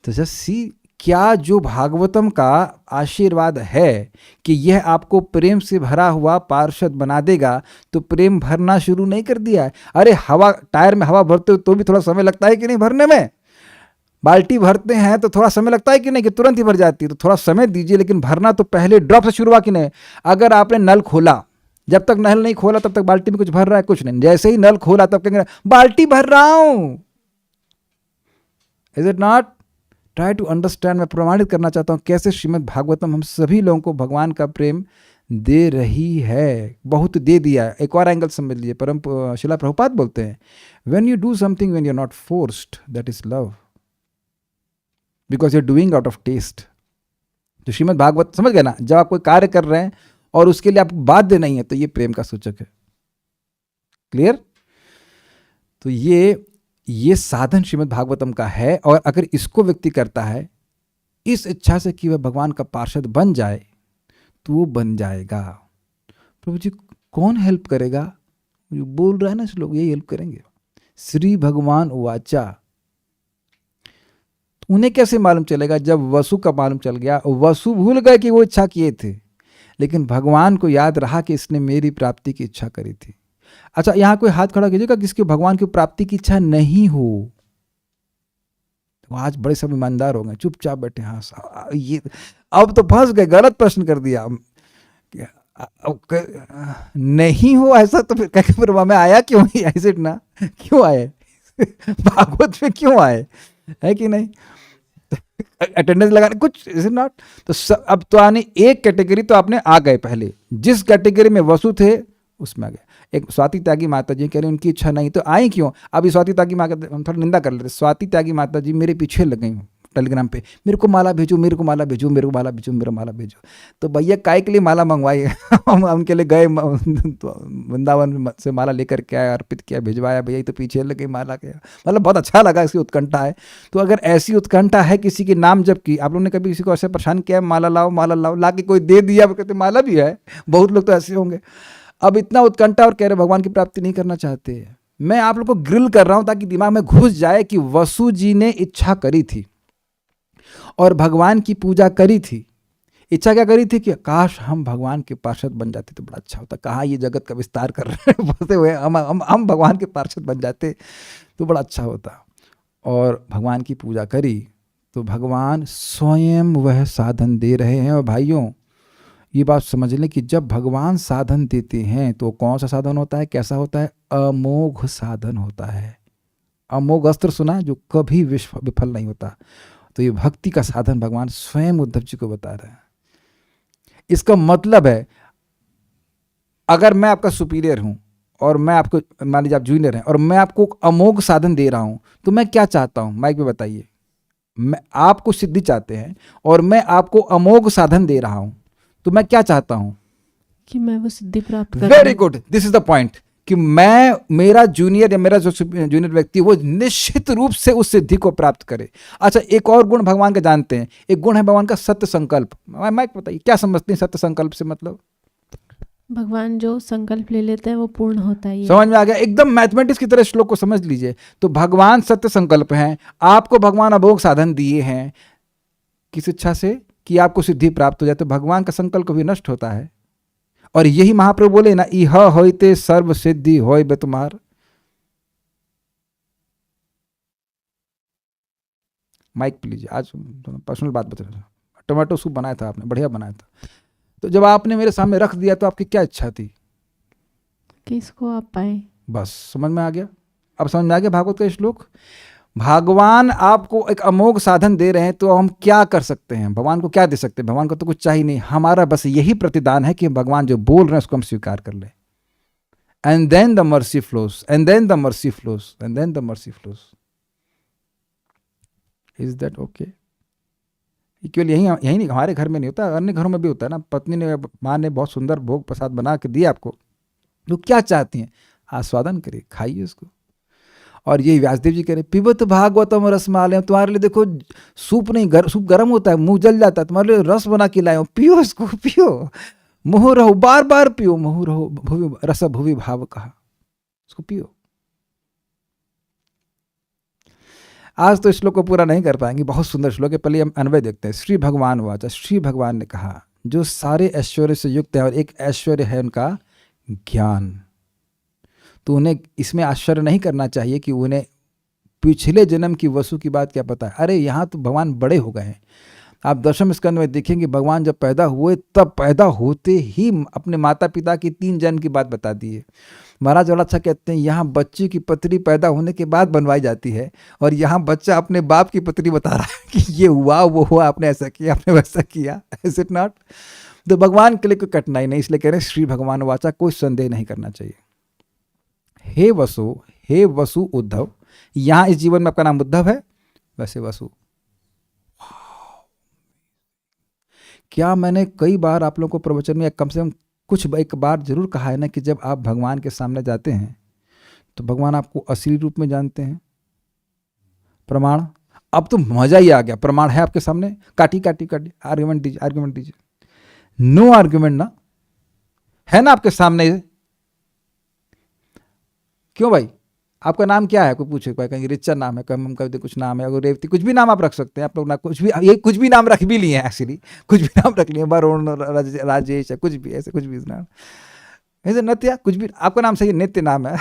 तो जस्ट सी क्या जो भागवतम का आशीर्वाद है कि यह आपको प्रेम से भरा हुआ पार्षद बना देगा, तो प्रेम भरना शुरू नहीं कर दिया है? अरे हवा, टायर में हवा भरते हो तो भी थोड़ा समय लगता है कि नहीं भरने में? बाल्टी भरते हैं तो थोड़ा समय लगता है कि नहीं, कि तुरंत ही भर जाती है? तो थोड़ा समय दीजिए, लेकिन भरना तो पहले ड्रॉप से शुरू हुआ कि नहीं? अगर आपने नल खोला, जब तक नल नहीं खोला तब तक बाल्टी में कुछ भर रहा है? कुछ नहीं। जैसे ही नल खोला तब कहेंगे बाल्टी भर रहा हूं। Is it not? Try to understand. मैं प्रमाणित करना चाहता हूं कैसे श्रीमद् भागवतम हम सभी लोगों को भगवान का प्रेम दे रही है, बहुत दे दिया है। एक और एंगल समझ लीजिए, शिला प्रभुपाद बोलते हैं, when you do something when you are not forced, that is love, because you are doing out of taste. तो श्रीमद् भागवत समझ गए ना, जब आप कोई कार्य कर रहे हैं और उसके लिए आपको बाध्य नहीं है, तो ये प्रेम का सूचक है। क्लियर? तो ये साधन श्रीमद् भागवतम का है, और अगर इसको व्यक्ति करता है इस इच्छा से कि वह भगवान का पार्षद बन जाए, तो वो बन जाएगा। प्रभु जी कौन हेल्प करेगा? जो बोल रहा है ना लोग, यही हेल्प करेंगे। श्री भगवान उवाचा। उन्हें कैसे मालूम चलेगा? जब वसु का मालूम चल गया, वसु भूल गए कि वो इच्छा किए थे, लेकिन भगवान को याद रहा कि इसने मेरी प्राप्ति की इच्छा करी थी। अच्छा, यहां कोई हाथ खड़ा कीजिएगा जिसकी भगवान की प्राप्ति की इच्छा नहीं हो। तो आज बड़े सब ईमानदार हो गए, चुपचाप बैठे। हाँ, ये अब तो फंस गए, गलत प्रश्न कर दिया। नहीं हो ऐसा तो फिर मैं आया क्यों? ऐसे ना क्यों आए? भागवत में क्यों आए? है कि नहीं? अटेंडेंस लगाने कुछ इज नॉट। तो अब तो आने एक कैटेगरी तो आपने आ गए। पहले जिस कैटेगरी में वसु थे उसमें आ गए। एक स्वाति त्यागी माता जी कह रहे उनकी इच्छा नहीं, तो आई क्यों? अभी स्वाति त्यागी माता, हम थोड़ा निंदा कर लेते। स्वाति त्यागी माता जी मेरे पीछे लग गई टेलीग्राम पे, मेरे को माला भेजो, मेरे को माला भेजो, मेरे को माला भेजो, मेरा माला भेजो। तो भैया काय के लिए माला मंगवाई? हम उनके लिए गए वृंदावन से माला लेकर के आया, अर्पित किया, भिजवाया, भैया तो पीछे लग गई माला के। मतलब बहुत अच्छा लगा, इसकी उत्कंठा है। तो अगर ऐसी उत्कंठा है किसी के नाम जब की, आप लोगों ने कभी किसी को ऐसे परेशान किया, माला लाओ माला लाओ, ला के कोई दे दिया, कहते माला भी है। बहुत लोग तो ऐसे होंगे। अब इतना उत्कंठा और कह रहे भगवान की प्राप्ति नहीं करना चाहते। मैं आप लोग को ग्रिल कर रहा हूं ताकि दिमाग में घुस जाए कि वसु जी ने इच्छा करी थी और भगवान की पूजा करी थी। इच्छा क्या करी थी कि काश हम भगवान के पार्षद बन जाते तो बड़ा अच्छा होता। कहाँ ये जगत का विस्तार कर रहे हैं बोलते हुए, हम भगवान के पार्षद बन जाते तो बड़ा अच्छा होता। और भगवान की पूजा करी तो भगवान स्वयं वह साधन दे रहे हैं। और भाइयों ये बात समझ लें कि जब भगवान साधन देते हैं तो कौन सा साधन होता है, कैसा होता है? अमोघ साधन होता है। अमोघ अस्त्र सुना, जो कभी विफल नहीं होता। तो ये भक्ति का साधन भगवान स्वयं उद्धव जी को बता रहे हैं। इसका मतलब है अगर मैं आपका सुपीरियर हूं और मैं आपको, मान लीजिए आप जूनियर हैं और मैं आपको अमोघ साधन दे रहा हूं, तो मैं क्या चाहता हूं? माइक पे बताइए। मैं आपको सिद्धि चाहते हैं और मैं आपको अमोघ साधन दे रहा हूं, तो मैं क्या चाहता हूं? कि मैं वो सिद्धि प्राप्त करूं। Very good, this is the point, कि मैं, मेरा जूनियर या मेरा जो जूनियर व्यक्ति वो निश्चित रूप से उस सिद्धि को प्राप्त करे। अच्छा, एक और गुण भगवान का जानते हैं, एक गुण है भगवान का सत्य संकल्प। माइक बताइए क्या समझते हैं सत्य संकल्प से? मतलब भगवान जो संकल्प ले लेते हैं वो पूर्ण होता है। समझ में आ गया? एकदम मैथमेटिक्स की तरह श्लोक को समझ लीजिए। तो भगवान सत्य संकल्प हैं, आपको भगवान अमोघ साधन दिए हैं किस इच्छा से? कि आपको सिद्धि प्राप्त हो जाए। तो भगवान का संकल्प भी नष्ट होता है। और यही महाप्रभु बोले ना, इह होइते सर्व सिद्धि होय बे तुम्हार। माइक पे लीजिए। आज पर्सनल बात बता रहा। टमाटो सूप बनाया था आपने, बढ़िया बनाया था। तो जब आपने मेरे सामने रख दिया तो आपकी क्या इच्छा थी? कि इसको आप पाए। बस समझ में आ गया। अब समझ में आ गया भागवत का श्लोक। भगवान आपको एक अमोघ साधन दे रहे हैं, तो हम क्या कर सकते हैं? भगवान को क्या दे सकते हैं? भगवान को तो कुछ चाहिए नहीं। हमारा बस यही प्रतिदान है कि भगवान जो बोल रहे हैं उसको हम स्वीकार कर ले। And then the mercy flows, and then the mercy flows, and then the mercy flows. Is that okay? केवल यही नहीं, हमारे घर में नहीं होता, अन्य घरों में भी होता है ना। पत्नी ने, माँ ने बहुत सुंदर भोग प्रसाद बना के दिया आपको, तो क्या चाहती हैं? आस्वादन करिए, खाइए उसको। और ये व्यासदेव जी कह रहे पिबत भागवतम रसमालय, तुम्हारे लिए देखो सूप नहीं, सूप गर्म होता है, मुंह जल जाता है, तुम्हारे लिए रस बना के लाए हो, पियो इसको, पियो, मोह रहो, बार बार पियो, मोह रहो भुवि रस भुवि भाव कहा, उसको पियो। आज तो श्लोक को पूरा नहीं कर पाएंगे, बहुत सुंदर श्लोक है, पहले हम अन्वय देखते हैं। श्री भगवान वाचा, श्री भगवान ने कहा, जो सारे ऐश्वर्य से युक्त है और एक ऐश्वर्य है उनका ज्ञान, तो उन्हें इसमें आश्चर्य नहीं करना चाहिए कि उन्हें पिछले जन्म की वसु की बात क्या पता है। अरे यहाँ तो भगवान बड़े हो गए हैं। आप दशम स्कंद में देखेंगे भगवान जब पैदा हुए तब पैदा होते ही अपने माता पिता की 3 जन्म की बात बता दी है। महाराज बड़ा अच्छा कहते हैं, यहाँ बच्चे की पत्री पैदा होने के बाद बनवाई जाती है और यहाँ बच्चा अपने बाप की पत्री बता रहा है कि ये हुआ वो हुआ, आपने ऐसा किया आपने वैसा किया। Is it not? तो भगवान के लिए कोई कठिनाई नहीं, इसलिए कह रहे हैं श्री भगवान वाचा, कोई संदेह नहीं करना चाहिए। हे वसु उद्धव, यहाँ इस जीवन में आपका नाम उद्धव है, वैसे वसु। क्या मैंने कई बार आप लोगों को प्रवचन में कम से कम कुछ एक बार जरूर कहा है ना कि जब आप भगवान के सामने जाते हैं तो भगवान आपको असली रूप में जानते हैं। प्रमाण, अब तो मजा ही आ गया, प्रमाण है आपके सामने, काटी आर्गुमेंट दीजिए। नो आर्गुमेंट ना, है ना आपके सामने। क्यों भाई, आपका नाम क्या है? कोई पूछे, कहीं रिचा नाम है, कहीं कहते कुछ नाम है, अगर रेवती, कुछ भी नाम आप रख सकते हैं। आप लोग ना कुछ भी, ये कुछ भी नाम रख भी लिए हैं, एक्चुअली कुछ भी नाम रख लिए, वरुण, राजेश, कुछ भी ऐसे कुछ भी नाम, ऐसे नत्या, कुछ भी आपका नाम सही, नित्य नाम है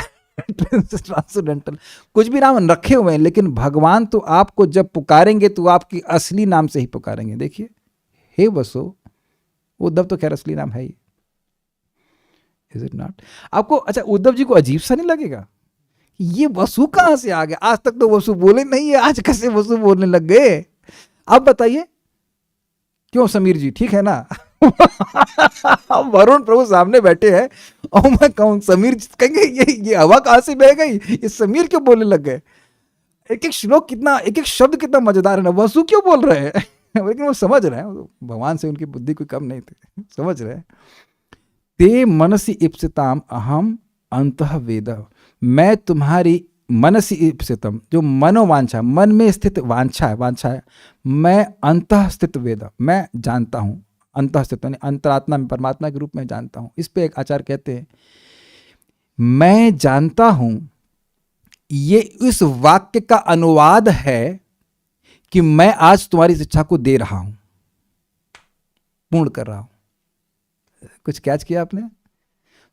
ट्रांसडेंटल, कुछ भी नाम रखे हुए हैं, लेकिन भगवान तो आपको जब पुकारेंगे तो आपकी असली नाम से ही पुकारेंगे। देखिए, हे वसु उद्धव तो खैर असली नाम है ही। Is it not? आपको अच्छा उद्धव जी को अजीब सा नहीं लगेगा ये वसु कहां से आ गया? आज तक तो वसु बोले नहीं है, आज कैसे वसु बोलने लग गए? आप बताइए। क्यों समीर जी, ठीक है ना? वरुण प्रभु सामने बैठे हैं और मैं कहूं समीर जी, कहेंगे ये हवा कहां से बह गई, ये समीर क्यों बोलने लग गए? एक एक श्लोक कितना, एक एक शब्द कितना मजेदार है ना। वसु क्यों बोल रहे हैं? लेकिन वो समझ रहे हैं, भगवान से उनकी बुद्धि कोई कम नहीं थी, समझ रहे हैं। ते मनसि इप्सिताम अहम अंतः वेद, मैं तुम्हारी मनसि इप्सितम, जो मनोवांछा, मन में स्थित वांछा है, मैं अंतः स्थित वेद, मैं जानता हूं। अंतः स्थित यानी अंतरात्मा में, परमात्मा के रूप में जानता हूं। इस पे एक आचार्य कहते हैं, मैं जानता हूं, ये इस वाक्य का अनुवाद है कि मैं आज तुम्हारी शिक्षा को दे रहा हूं, पूर्ण कर रहा हूं। कुछ कैच किया आपने?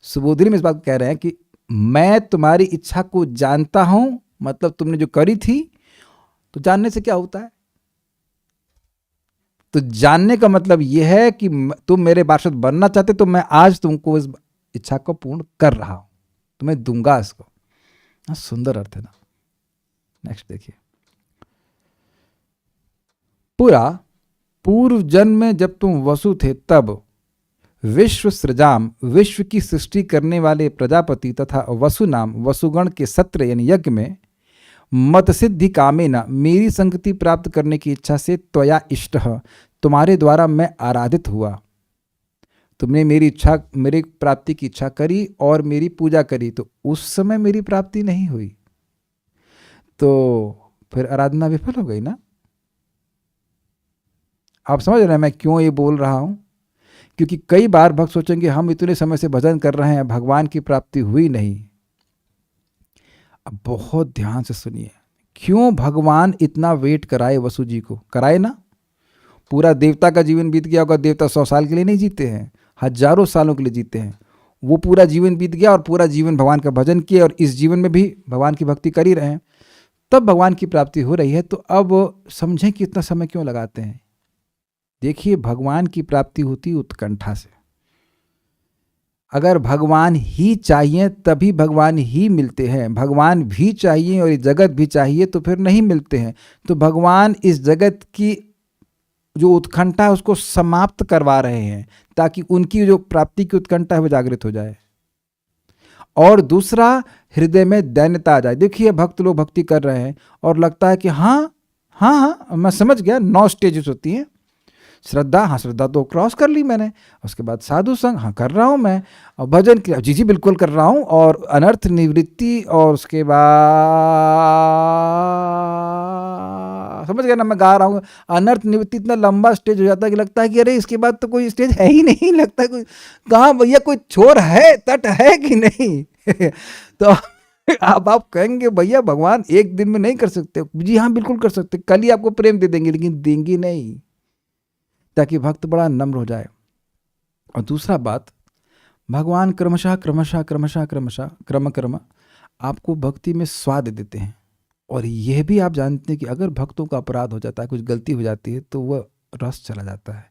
सुबोधनी में इस बात को कह रहे हैं कि मैं तुम्हारी इच्छा को जानता हूं, मतलब तुमने जो करी थी, तो जानने से क्या होता है? तो जानने का मतलब यह है कि तुम मेरे पार्षद बनना चाहते, तो मैं आज तुमको इस इच्छा को पूर्ण कर रहा हूं, तुम्हें दूंगा इसको। सुंदर अर्थ है ना। नेक्स्ट देखिए, पूर्व जन्म में जब तुम वसु थे तब विश्व सृजाम, विश्व की सृष्टि करने वाले प्रजापति तथा वसु नाम वसुगण के सत्र यानी यज्ञ में मत सिद्धि कामेना, मेरी संगति प्राप्त करने की इच्छा से त्वया इष्टः, तुम्हारे द्वारा मैं आराधित हुआ। तुमने मेरी प्राप्ति की इच्छा करी और मेरी पूजा करी, तो उस समय मेरी प्राप्ति नहीं हुई, तो फिर आराधना विफल हो गई ना। आप समझ रहे हैं मैं क्यों ये बोल रहा हूं? क्योंकि कई बार भक्त सोचेंगे हम इतने समय से भजन कर रहे हैं, भगवान की प्राप्ति हुई नहीं। अब बहुत ध्यान से सुनिए, क्यों भगवान इतना वेट कराए वसु जी को? कराए ना। पूरा देवता का जीवन बीत गया होगा, देवता 100 साल के लिए नहीं जीते हैं, हजारों सालों के लिए जीते हैं। वो पूरा जीवन बीत गया और पूरा जीवन भगवान का भजन किए और इस जीवन में भी भगवान की भक्ति कर ही रहे हैं, तब भगवान की प्राप्ति हो रही है। तो अब समझें कि इतना समय क्यों लगाते हैं। देखिए, भगवान की प्राप्ति होती उत्कंठा से। अगर भगवान ही चाहिए तभी भगवान ही मिलते हैं, भगवान भी चाहिए और ये जगत भी चाहिए तो फिर नहीं मिलते हैं। तो भगवान इस जगत की जो उत्कंठा है उसको समाप्त करवा रहे हैं ताकि उनकी जो प्राप्ति की उत्कंठा है वो जागृत हो जाए। और दूसरा, हृदय में दैन्यता आ जाए। देखिए, भक्त लोग भक्ति कर रहे हैं और लगता है कि हाँ मैं समझ गया, 9 स्टेजेस होती हैं। श्रद्धा, हाँ श्रद्धा तो क्रॉस कर ली मैंने। उसके बाद साधु संग, हाँ कर रहा हूँ मैं। और भजन क्रिया, जी बिल्कुल कर रहा हूँ। और अनर्थ निवृत्ति, और उसके बाद समझ गया ना, मैं गा रहा हूँ। अनर्थ निवृत्ति इतना लंबा स्टेज हो जाता है कि लगता है कि अरे इसके बाद तो कोई स्टेज है ही नहीं। लगता है कोई, कहाँ भैया कोई छोर है, तट है कि नहीं। तो अब आप कहेंगे भैया भगवान एक दिन में नहीं कर सकते। जी हाँ, बिल्कुल कर सकते, कल ही आपको प्रेम दे देंगे, लेकिन देंगे नहीं, ताकि भक्त बड़ा नम्र हो जाए। और दूसरा बात, भगवान क्रमशः क्रमशः क्रमशः क्रमशः क्रम क्रम आपको भक्ति में स्वाद देते हैं। और यह भी आप जानते हैं कि अगर भक्तों का अपराध हो जाता है, कुछ गलती हो जाती है, तो वह रस चला जाता है।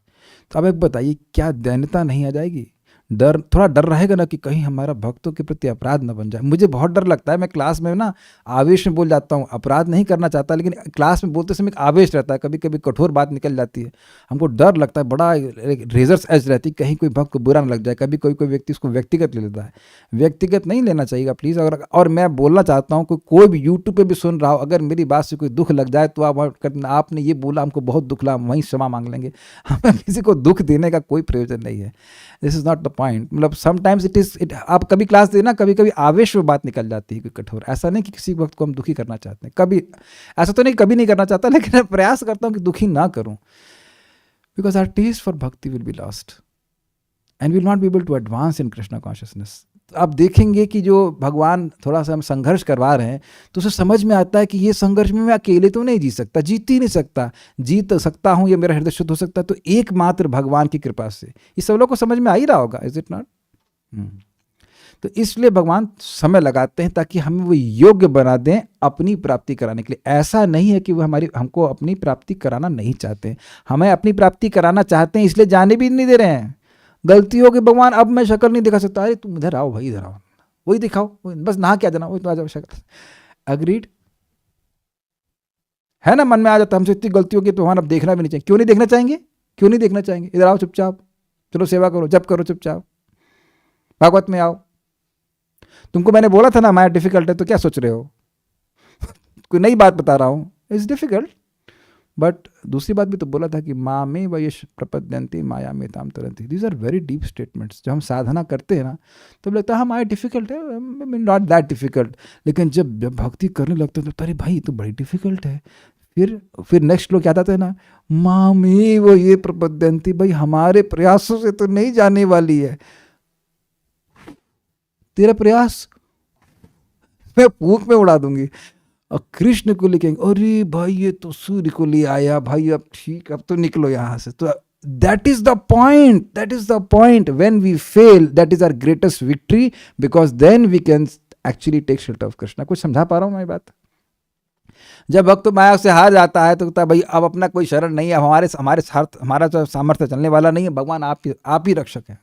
तो अब एक बताइए, क्या दैन्यता नहीं आ जाएगी? डर, थोड़ा डर रहेगा ना कि कहीं हमारा भक्तों के प्रति अपराध न बन जाए। मुझे बहुत डर लगता है, मैं क्लास में ना आवेश में बोल जाता हूँ, अपराध नहीं करना चाहता, लेकिन क्लास में बोलते समय एक आवेश रहता है, कभी कभी कठोर बात निकल जाती है, हमको डर लगता है, बड़ा रेजर्स एज रहती है, कहीं कोई भक्त को बुरा न लग जाए। कभी कोई व्यक्ति उसको व्यक्तिगत ले लेता है, व्यक्तिगत नहीं लेना चाहिए प्लीज़। अगर, और मैं बोलना चाहता हूँ, कोई भी यूट्यूब पर भी सुन रहा हो, अगर मेरी बात से कोई दुख लग जाए तो आपने ये बोला, हमको बहुत दुख लगा, वहीं क्षमा मांग लेंगे। हमें किसी को दुख देने का कोई प्रयोजन नहीं है। This is not the point. मतलब समटाइम्स इट आप कभी क्लास देना, कभी कभी आवेश में बात निकल जाती है, कोई कठोर। ऐसा नहीं कि किसी वक्त को हम दुखी करना चाहते हैं, कभी ऐसा तो नहीं, कभी नहीं करना चाहता, लेकिन मैं प्रयास करता हूं कि दुखी ना करूं, because our taste for bhakti will be lost and will not be able to advance in Krishna consciousness. आप देखेंगे कि जो भगवान थोड़ा सा हम संघर्ष करवा रहे हैं, तो उसे समझ में आता है कि ये संघर्ष में मैं अकेले तो नहीं जी सकता, जीत ही नहीं सकता, जीत सकता हूँ, ये मेरा हृदय शुद्ध हो सकता है तो एकमात्र भगवान की कृपा से। ये सब लोग को समझ में आ ही रहा होगा, इज इट नॉट? तो इसलिए भगवान समय लगाते हैं ताकि हमें वो योग्य बना दें अपनी प्राप्ति कराने के लिए। ऐसा नहीं है कि वो हमको अपनी प्राप्ति कराना नहीं चाहते हैं, हमें अपनी प्राप्ति कराना चाहते हैं, इसलिए जाने भी नहीं दे रहे हैं। गलती हो कि भगवान अब मैं शक्ल नहीं दिखा सकता, अरे तुम इधर आओ भाई, इधर आओ, वही दिखाओ, बस नहा क्या देना, वही तो आ जाओ शक्ल। अग्रीड है ना? मन में आ जाता है हमसे इतनी गलती होगी तो भगवान अब देखना भी नहीं चाहिए। क्यों नहीं देखना चाहेंगे? क्यों नहीं देखना चाहेंगे? इधर आओ चुपचाप, चलो सेवा करो, जप करो चुपचाप, भागवत में आओ। तुमको मैंने बोला था ना माया डिफिकल्ट है, तो क्या सोच रहे हो? कोई नई बात बता रहा हूं, इट्स डिफिकल्ट, बट दूसरी बात भी तो बोला था कि माँ में वयश प्रपद्यंती माया में ताम तरंती। These are very deep statements. जब हम साधना करते हैं ना, तो लगता है माया डिफिकल्ट है, नॉट दैट डिफिकल्ट, लेकिन जब भक्ति करने लगते हैं तो अरे भाई तो बड़ी डिफिकल्ट है। फिर नेक्स्ट लोग क्या आता है ना, माँ में वो ये प्रपद्यंती, भाई हमारे प्रयासों से तो नहीं जाने वाली है, तेरा प्रयास मैं फूंक में उड़ा दूंगी। और कृष्ण को लिखेंगे, अरे भाई ये तो सूर्य को ले आया भाई, अब ठीक, अब तो निकलो यहां से। तो that is the point, that is the point. When we fail, that is our greatest victory, because then we can actually take shelter of Krishna. कुछ समझा पा रहा हूं मैं बात? जब भक्त तो माया से हार जाता है तो कहता है भाई अब अपना कोई शरण नहीं है, हमारा जो सामर्थ्य चलने वाला नहीं है, भगवान आप ही रक्षक हैं।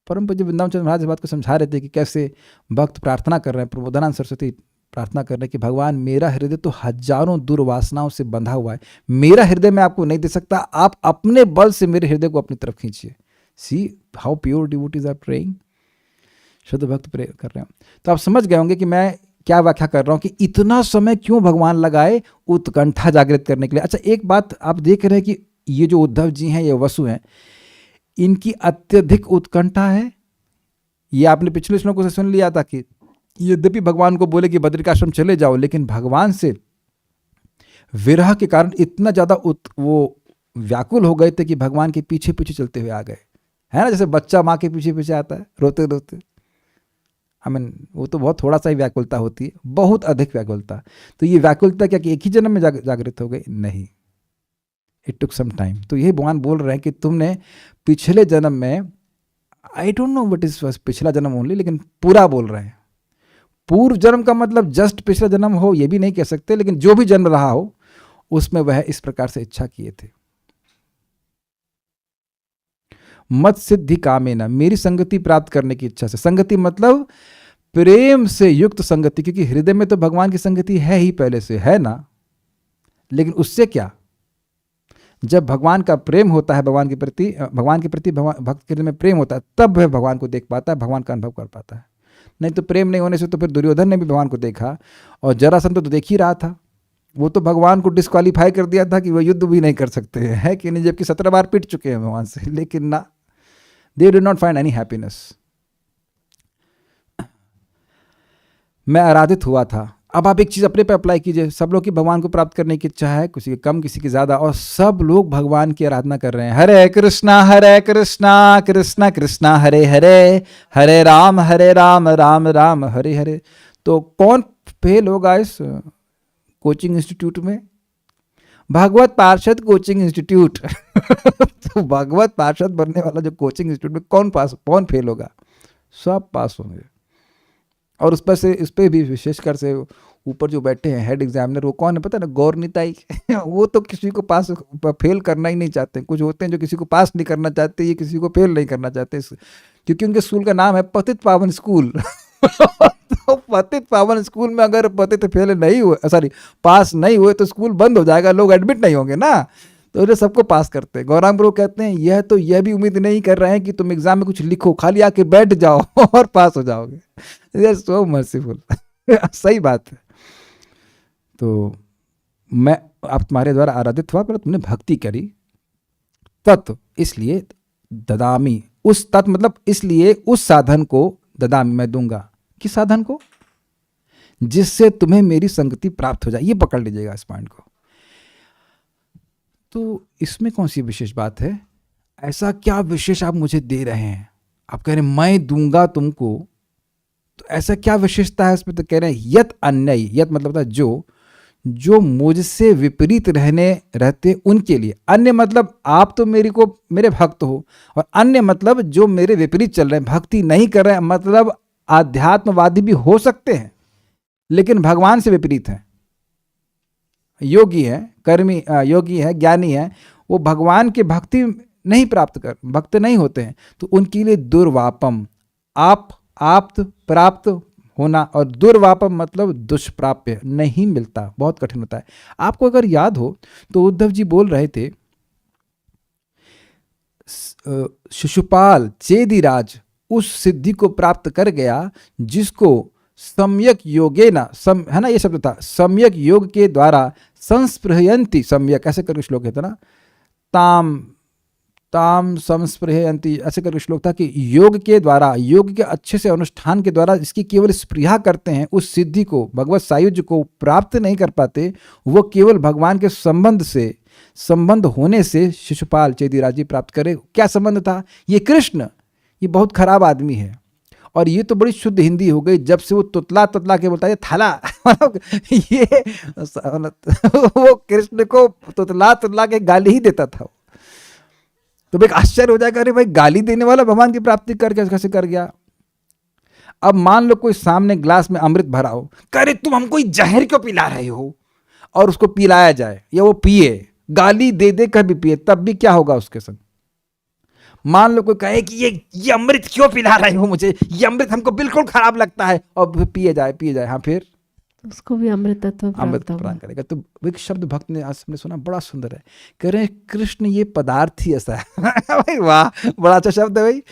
परम पूज्य वृंदावन चंद्र महाराज इस बात को समझा रहे थे कि कैसे भक्त प्रार्थना कर रहे हैं, प्रबोधानंद सरस्वती प्रार्थना कर रहे हैं कि भगवान मेरा हृदय तो हजारों दुर्वासनाओं से बंधा हुआ है, मेरा हृदय मैं आपको नहीं दे सकता, आप अपने बल से मेरे हृदय को अपनी तरफ खींचिए। See how pure devotees are praying. शुद्ध भक्त प्रे कर रहे हैं। तो आप समझ गए होंगे कि मैं क्या व्याख्या कर रहा हूं कि इतना समय क्यों भगवान लगाए उत्कंठा जागृत करने के लिए। अच्छा, एक बात आप देख रहे हैं कि ये जो उद्धव जी हैं, ये वसु हैं, इनकी अत्यधिक उत्कंठा है। ये आपने पिछले श्लोकों से सुन लिया था कि यद्यपि भगवान को बोले कि बद्रिकाश्रम चले जाओ, लेकिन भगवान से विरह के कारण इतना ज्यादा वो व्याकुल हो गए थे कि भगवान के पीछे पीछे चलते हुए आ गए, है ना? जैसे बच्चा माँ के पीछे पीछे आता है रोते रोते। वो तो बहुत थोड़ा सा ही व्याकुलता होती है, बहुत अधिक व्याकुलता। तो ये व्याकुलता क्या कि एक ही जन्म में जागृत हो गई? नहीं, इट टुक सम टाइम। तो यही भगवान बोल रहे हैं कि तुमने पिछले जन्म में, आई डोंट नो व्हाट इज पिछला जन्म ओनली, लेकिन पूरा बोल रहे हैं। पूर्व जन्म का मतलब जस्ट पिछला जन्म हो ये भी नहीं कह सकते, लेकिन जो भी जन्म रहा हो उसमें वह इस प्रकार से इच्छा किए थे। मत सिद्धि कामेना, मेरी संगति प्राप्त करने की इच्छा से। संगति मतलब प्रेम से युक्त संगति, क्योंकि हृदय में तो भगवान की संगति है ही पहले से, है ना? लेकिन उससे क्या, जब भगवान का प्रेम होता है, भगवान के प्रति भक्त के हृदय में प्रेम होता है, तब वह भगवान को देख पाता है, भगवान का अनुभव कर पाता है। नहीं तो प्रेम नहीं होने से तो फिर दुर्योधन ने भी भगवान को देखा, और जरासंध तो देख ही रहा था, वो तो भगवान को डिस्क्वालीफाई कर दिया था कि वह युद्ध भी नहीं कर सकते हैं, है कि नहीं? जबकि 17 बार पिट चुके हैं भगवान से, लेकिन ना, they did not find any happiness. मैं आराधित हुआ था, अब आप एक चीज अपने पे अप्लाई कीजिए। सब लोग की भगवान को प्राप्त करने की इच्छा है, किसी की कम किसी की ज्यादा, और सब लोग भगवान की आराधना कर रहे हैं। हरे कृष्णा कृष्णा कृष्णा हरे हरे, हरे राम राम राम हरे हरे। तो कौन फेल होगा इस कोचिंग इंस्टीट्यूट में? भागवत पार्षद कोचिंग इंस्टीट्यूट। तो भागवत पार्षद बनने वाला जो कोचिंग इंस्टीट्यूट में कौन फेल होगा? सब पास होंगे। और इस पर भी विशेषकर से ऊपर जो बैठे हैं हेड एग्जामिनर, वो कौन है पता है ना? गौर निताई। वो तो किसी को पास फेल करना ही नहीं चाहते। कुछ होते हैं जो किसी को पास नहीं करना चाहते, ये किसी को फेल नहीं करना चाहते, क्योंकि उनके स्कूल का नाम है पतित पावन स्कूल। तो पतित पावन स्कूल में अगर पतित फेल नहीं हुए, सॉरी पास नहीं हुए, तो स्कूल बंद हो जाएगा, लोग एडमिट नहीं होंगे ना। तो ये सबको पास करते हैं। गौरांग प्रभु कहते हैं यह भी उम्मीद नहीं कर रहे हैं कि तुम एग्जाम में कुछ लिखो, खाली आके बैठ जाओ और पास हो जाओगे। सो मर्सीफुल। सही बात है। तो मैं अब तुम्हारे द्वारा आराधित हुआ, पर तुमने भक्ति करी, तत्व इसलिए ददामी, उस तत्व मतलब इसलिए उस साधन को ददामी मैं दूंगा। किस साधन को? जिससे तुम्हें मेरी संगति प्राप्त हो जाए। ये पकड़ लीजिएगा इस पॉइंट को। तो इसमें कौन सी विशेष बात है? ऐसा क्या विशेष आप मुझे दे रहे हैं? आप कह रहे हैं मैं दूंगा तुमको, तो ऐसा क्या विशेषता है इसमें? तो कह रहे हैं यत अन्य, यत मतलब था जो मुझसे विपरीत रहते उनके लिए। अन्य मतलब आप तो मेरे भक्त हो, और अन्य मतलब जो मेरे विपरीत चल रहे हैं, भक्ति नहीं कर रहे हैं, मतलब आध्यात्मवादी भी हो सकते हैं लेकिन भगवान से विपरीत हैं। योगी है, कर्मी योगी है, ज्ञानी है, वो भगवान के भक्ति नहीं भक्त नहीं होते हैं, तो उनके लिए दुर्वापम, आप्त प्राप्त होना, और दुर्वापम मतलब दुष्प्राप्य, नहीं मिलता, बहुत कठिन होता है। आपको अगर याद हो तो उद्धव जी बोल रहे थे शिशुपाल चेदिराज उस सिद्धि को प्राप्त कर गया जिसको सम्यक योगेना, है ना, ये शब्द था, सम्यक योग के द्वारा संस्पृहयंती, सम्यक ऐसे करके श्लोक है ना, ताम संस्पृहयंती ऐसे करके श्लोक था कि योग के द्वारा, योग के अच्छे से अनुष्ठान के द्वारा इसकी केवल स्पृहा करते हैं, उस सिद्धि को, भगवत सायुज्य को प्राप्त नहीं कर पाते। वो केवल भगवान के संबंध होने से शिशुपाल चेदिराज जी प्राप्त करे। क्या संबंध था? ये कृष्ण, ये बहुत खराब आदमी है, और ये तो बड़ी शुद्ध हिंदी हो गई जब से वो तुतला के बोलता है थाला। ये वो कृष्ण को तुतला के गाली ही देता था। तो एक आश्चर्य हो जाएगा, अरे भाई गाली देने वाला भगवान की प्राप्ति करके कैसे कर गया? अब मान लो कोई सामने ग्लास में अमृत भरा हो, करे तुम हमको जहर क्यों पिला रहे हो, और उसको पिलाया जाए या वो पिए, गाली दे दे कर भी पिए, तब भी क्या होगा उसके संग? मान लो कोई कहे कि ये अमृत क्यों पिला रहे हो मुझे, ये अमृत हमको बिल्कुल खराब लगता है, और पिए जाए, हाँ फिर उसको भी अमृतत्व प्रदान करेगा। तो एक शब्द भक्त ने आज हमने सुना, बड़ा सुंदर है, कह रहे हैं कृष्ण ये पदार्थ ही ऐसा है। भाई वाह, बड़ा अच्छा शब्द है भाई।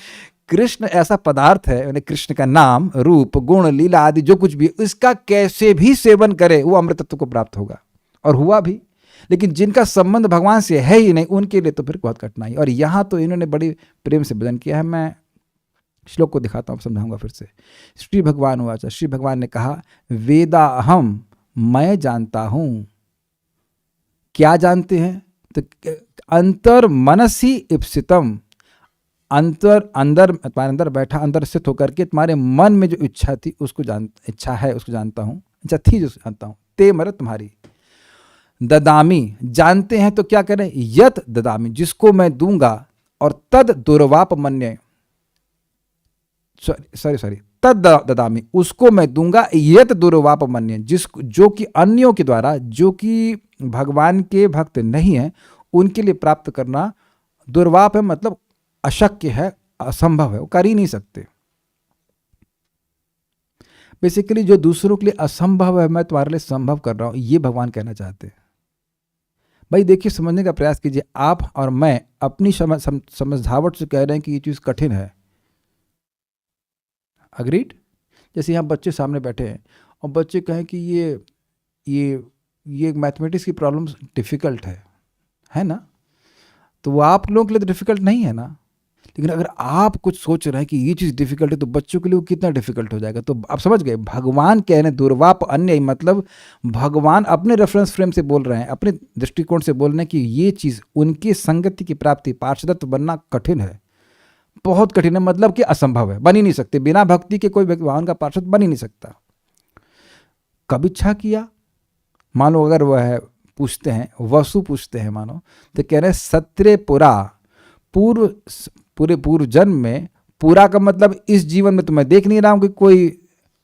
कृष्ण ऐसा पदार्थ है, यानी कृष्ण का नाम, रूप, गुण, लीला आदि जो कुछ भी, इसका कैसे भी सेवन करे वो अमृतत्व को प्राप्त होगा, और हुआ भी। लेकिन जिनका संबंध भगवान से है ही नहीं, उनके लिए तो फिर बहुत कठिनाई। और यहाँ तो इन्होंने बड़ी प्रेम से भजन किया है। मैं श्लोक को दिखाता हूँ, समझाऊंगा फिर से। श्री भगवान वाचा, श्री भगवान ने कहा, वेदा अहम, मैं जानता हूं। क्या जानते हैं? तो अंतर मनसी इप्सितम, तुम्हारे अंदर बैठा, अंदर स्थित होकर के तुम्हारे मन में जो इच्छा थी उसको इच्छा है उसको जानता हूं, इच्छा थी जो जानता हूं, ते मर तुम्हारी। ददामी, जानते हैं तो क्या करें? यत ददामी, जिसको मैं दूंगा, और तद दुर्वाप मन्य, सॉरी तद ददामी, उसको मैं दूंगा, यत दुर्वाप मन्य, जो कि अन्यों के द्वारा, जो कि भगवान के भक्त नहीं है, उनके लिए प्राप्त करना दुर्वाप है, मतलब अशक्य है, असंभव है, वो कर ही नहीं सकते। बेसिकली जो दूसरों के लिए असंभव है, मैं तुम्हारे लिए संभव कर रहा हूं, ये भगवान कहना चाहते हैं। भाई देखिए, समझने का प्रयास कीजिए। आप और मैं अपनी समझावट से कह रहे हैं कि ये चीज कठिन है, अग्रीड। जैसे यहाँ बच्चे सामने बैठे हैं और बच्चे कहें कि ये मैथमेटिक्स की प्रॉब्लम डिफिकल्ट है ना, तो वो आप लोगों के लिए तो डिफिकल्ट नहीं है ना, लेकिन अगर आप कुछ सोच रहे हैं कि ये चीज़ डिफिकल्ट है तो बच्चों के लिए वो कितना डिफिकल्ट हो जाएगा। तो आप समझ गए, भगवान कह रहे हैं दुर्वाप अन्य, मतलब भगवान अपने रेफरेंस फ्रेम से बोल रहे हैं, अपने दृष्टिकोण से बोल रहे हैं कि ये चीज़ उनकी संगति की प्राप्ति, पार्षदत्व बनना कठिन है, बहुत कठिन है, मतलब कि असंभव है, बन ही नहीं सकते। बिना भक्ति के कोई भगवान का पार्षद बन ही नहीं सकता। कब इच्छा किया? मान लो अगर वह पूछते हैं, वसु पूछते हैं मानो, तो कह रहे हैं सत्रे पुरा, पूरे पूर्व जन्म में, पूरा का मतलब इस जीवन में तो मैं देख नहीं रहा हूं कि कोई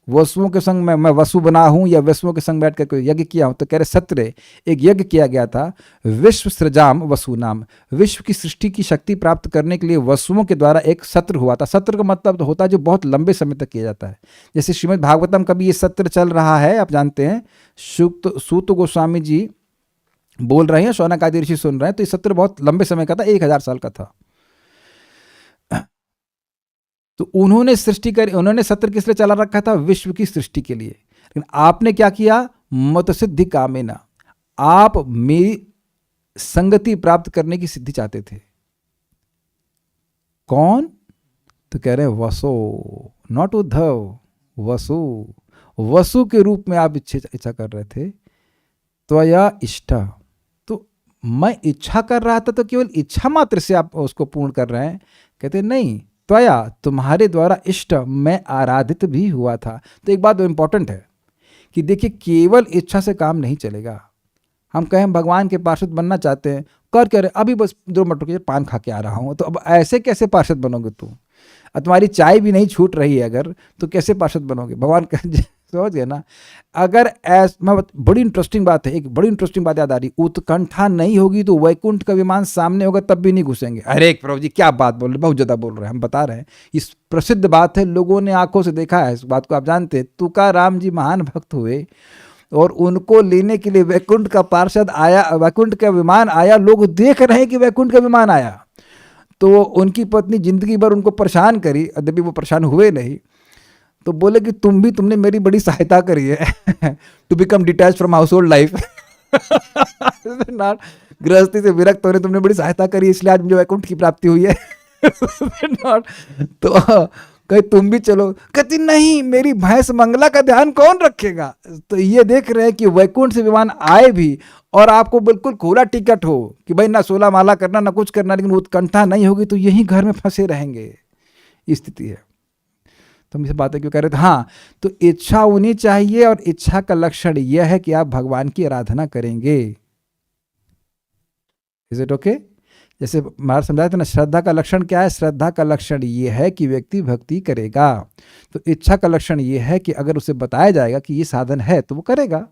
वसुओं के संग मैं वसु बना हूं या वसुओं के संग बैठकर कोई यज्ञ किया हूं। तो कह रहे सत्रे, एक यज्ञ किया गया था, विश्व सृजाम वसु नाम, विश्व की सृष्टि की शक्ति प्राप्त करने के लिए वसुओं के द्वारा एक सत्र हुआ था। सत्र का मतलब होता है जो बहुत लंबे समय तक किया जाता है। जैसे श्रीमद् भागवतम का भी ये सत्र चल रहा है, आप जानते हैं, सूत गोस्वामी जी बोल रहे हैं, शौनक आदि ऋषि सुन रहे हैं। तो ये सत्र बहुत लंबे समय का था, 1000 साल का था। तो उन्होंने सृष्टि कर, उन्होंने सत्र किस लिए चला रखा था? विश्व की सृष्टि के लिए। लेकिन आपने क्या किया? मत सिद्धि कामेना, आप मेरी संगति प्राप्त करने की सिद्धि चाहते थे। कौन? तो कह रहे हैं वसु, नॉट उद्धव, वसु, वसु के रूप में आप इच्छा कर रहे थे। तो या इष्टा, तो मैं इच्छा कर रहा था, तो केवल इच्छा मात्र से आप उसको पूर्ण कर रहे हैं? कहते नहीं, त्वया, तुम्हारे द्वारा इष्ट, मैं आराधित भी हुआ था। तो एक बात इंपॉर्टेंट है कि देखिए, केवल इच्छा से काम नहीं चलेगा। हम कहें भगवान के पार्षद बनना चाहते हैं, कर अभी बस 2 मिनट रुकिए, पान खा के आ रहा हूँ। तो अब ऐसे कैसे पार्षद बनोगे तुम? तुम्हारी चाय भी नहीं छूट रही है अगर, तो कैसे पार्षद बनोगे? भगवान समझ गए ना? अगर बड़ी इंटरेस्टिंग बात है, एक बड़ी इंटरेस्टिंग बात याद आ रही, उत्कंठा नहीं होगी तो वैकुंठ का विमान सामने होगा तब भी नहीं घुसेंगे। अरे प्रभु जी क्या बात बोल रहे, बहुत ज़्यादा बोल रहे हैं, हम बता रहे हैं, इस प्रसिद्ध बात है, लोगों ने आंखों से देखा है इस बात को। आप जानते हैं तुकाराम जी महान भक्त हुए और उनको लेने के लिए वैकुंठ का पार्षद आया, वैकुंठ का विमान आया, लोग देख रहे हैं कि वैकुंठ का विमान आया। तो उनकी पत्नी जिंदगी भर उनको परेशान करी, यद्यपि वो परेशान हुए नहीं। तो बोले कि तुमने मेरी बड़ी सहायता करी है to become detach from household life, not, गृहस्थी से विरक्त होने तुमने बड़ी सहायता करी, इसलिए आज मुझे वैकुंठ की प्राप्ति हुई है। नॉट, तो कहीं तुम भी चलो। कहती नहीं, मेरी भैंस मंगला का ध्यान कौन रखेगा? तो ये देख रहे हैं कि वैकुंठ से विमान आए भी और आपको बिल्कुल खुला टिकट हो कि भाई ना 16 माला करना ना कुछ करना, लेकिन उत्कंठा नहीं होगी तो यही घर में फंसे रहेंगे, स्थिति है। तो हम इसे बातें क्यों कह रहे थे? हाँ, तो इच्छा होनी चाहिए, और इच्छा का लक्षण यह है कि आप भगवान की आराधना करेंगे। Is it okay? जैसे महाराज समझाया था ना, श्रद्धा का लक्षण क्या है? श्रद्धा का लक्षण ये है कि व्यक्ति भक्ति करेगा। तो इच्छा का लक्षण ये है कि अगर उसे बताया जाएगा कि ये साधन है तो वो करेगा।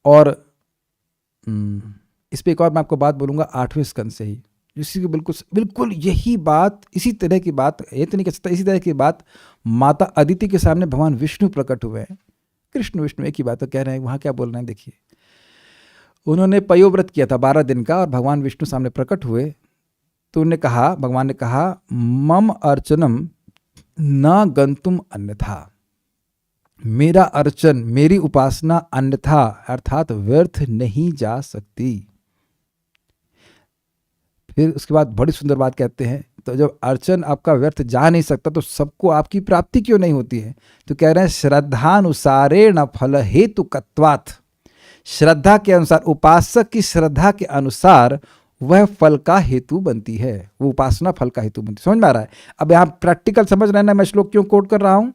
और इस पे एक और मैं आपको बात बोलूंगा 8वें स्कंद से ही, जिसकी बिल्कुल यही बात, इसी तरह की बात, ये तो नहीं कह सकता, इसी तरह की बात माता अदिति के सामने भगवान विष्णु प्रकट हुए हैं। कृष्ण विष्णु एक ही बात कह रहे हैं, वहाँ क्या बोल रहे हैं देखिए। उन्होंने पयोव्रत किया था 12 दिन का, और भगवान विष्णु सामने प्रकट हुए तो उन्होंने कहा, भगवान ने कहा, मम अर्चनम न गंतुम अन्यथा, मेरा अर्चन, मेरी उपासना अन्यथा अर्थात व्यर्थ नहीं जा सकती। फिर उसके बाद बड़ी सुंदर बात कहते हैं, तो जब अर्चन आपका व्यर्थ जा नहीं सकता तो सबको आपकी प्राप्ति क्यों नहीं होती है? तो कह रहे हैं श्रद्धानुसारेण फल हेतु कत्वात्, श्रद्धा के अनुसार, उपासक की श्रद्धा के अनुसार वह फल का हेतु बनती है, वो उपासना फल का हेतु बनती है। समझ में आ रहा है? अब यहाँ प्रैक्टिकल समझ रहे हैं ना मैं श्लोक क्यों कोट कर रहा हूँ?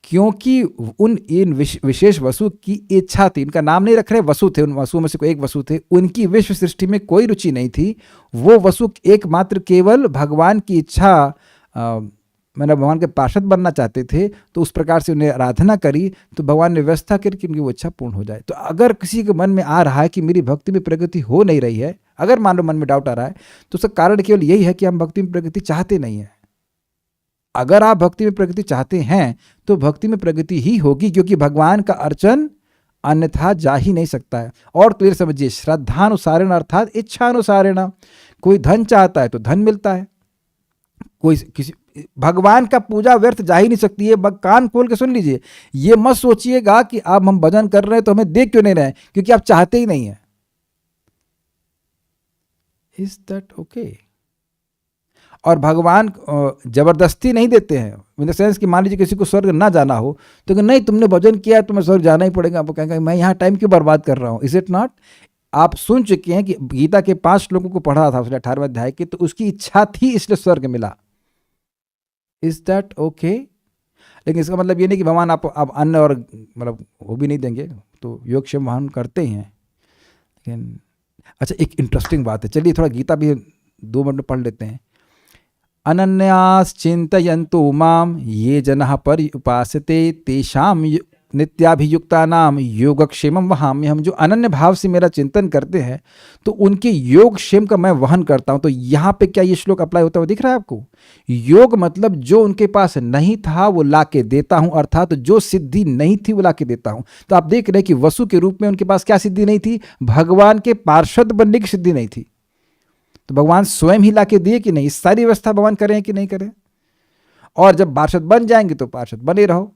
क्योंकि इन विशेष वसु की इच्छा थी, इनका नाम नहीं रख रहे, वसु थे, उन वसुओं में से कोई एक वसु थे, उनकी विश्व सृष्टि में कोई रुचि नहीं थी। वो वसु एकमात्र केवल भगवान की इच्छा, मैंने भगवान के पार्षद बनना चाहते थे, तो उस प्रकार से उन्हें आराधना करी, तो भगवान ने व्यवस्था करी कि उनकी वो इच्छा पूर्ण हो जाए। तो अगर किसी के मन में आ रहा है कि मेरी भक्ति में प्रगति हो नहीं रही है, अगर मान लो मन में डाउट आ रहा है, तो उसका कारण केवल यही है कि हम भक्ति में प्रगति चाहते नहीं है। अगर आप भक्ति में प्रगति चाहते हैं तो भक्ति में प्रगति ही होगी, क्योंकि भगवान का अर्चन अन्यथा जा ही नहीं सकता है। और क्लियर समझिए, श्रद्धानुसारेण अर्थात इच्छानुसारेण, कोई धन चाहता है तो धन मिलता है, कोई किसी, भगवान का पूजा व्यर्थ जा ही नहीं सकती है। कान खोल के सुन लीजिए, ये मत सोचिएगा कि आप हम भजन कर रहे हैं तो हमें देख क्यों नहीं रहे, क्योंकि आप चाहते ही नहीं है। Is that okay? और भगवान जबरदस्ती नहीं देते हैं, इन द सेंस कि मान लीजिए किसी को स्वर्ग ना जाना हो तो कि नहीं तुमने भजन किया है तुम्हें स्वर्ग जाना ही पड़ेगा, आप कहेंगे मैं यहाँ टाइम क्यों बर्बाद कर रहा हूँ? Is it not? आप सुन चुके हैं कि गीता के 5 श्लोकों को पढ़ा था उसने 18वें अध्याय के, तो उसकी इच्छा थी इसलिए स्वर्ग मिला। Is that okay? लेकिन इसका मतलब ये नहीं कि भगवान आप अन्न और मतलब वो भी नहीं देंगे, तो योगक्षेम वहन करते हैं। लेकिन अच्छा, एक इंटरेस्टिंग बात है, चलिए थोड़ा गीता भी 2 मिनट में पढ़ लेते हैं। अनन्यास चिंतयन्तु माम ये जनः पर्युपासते तेषां नित्याभियुक्तानाम योगक्षेमम वहाम्य। हम जो अनन्य भाव से मेरा चिंतन करते हैं तो उनके योगक्षेम का मैं वहन करता हूं। तो यहाँ पे क्या ये श्लोक अप्लाई होता हुआ दिख रहा है आपको? योग मतलब जो उनके पास नहीं था वो ला के देता हूं, अर्थात जो सिद्धि नहीं थी वो ला के देता हूं। तो आप देख रहे हैं कि वसु के रूप में उनके पास क्या सिद्धि नहीं थी? भगवान के पार्षद बनने की सिद्धि नहीं थी। तो भगवान स्वयं ही ला के दिए कि नहीं? इस सारी व्यवस्था भगवान करें कि नहीं करें? और जब पार्षद बन जाएंगे तो पार्षद बने रहो,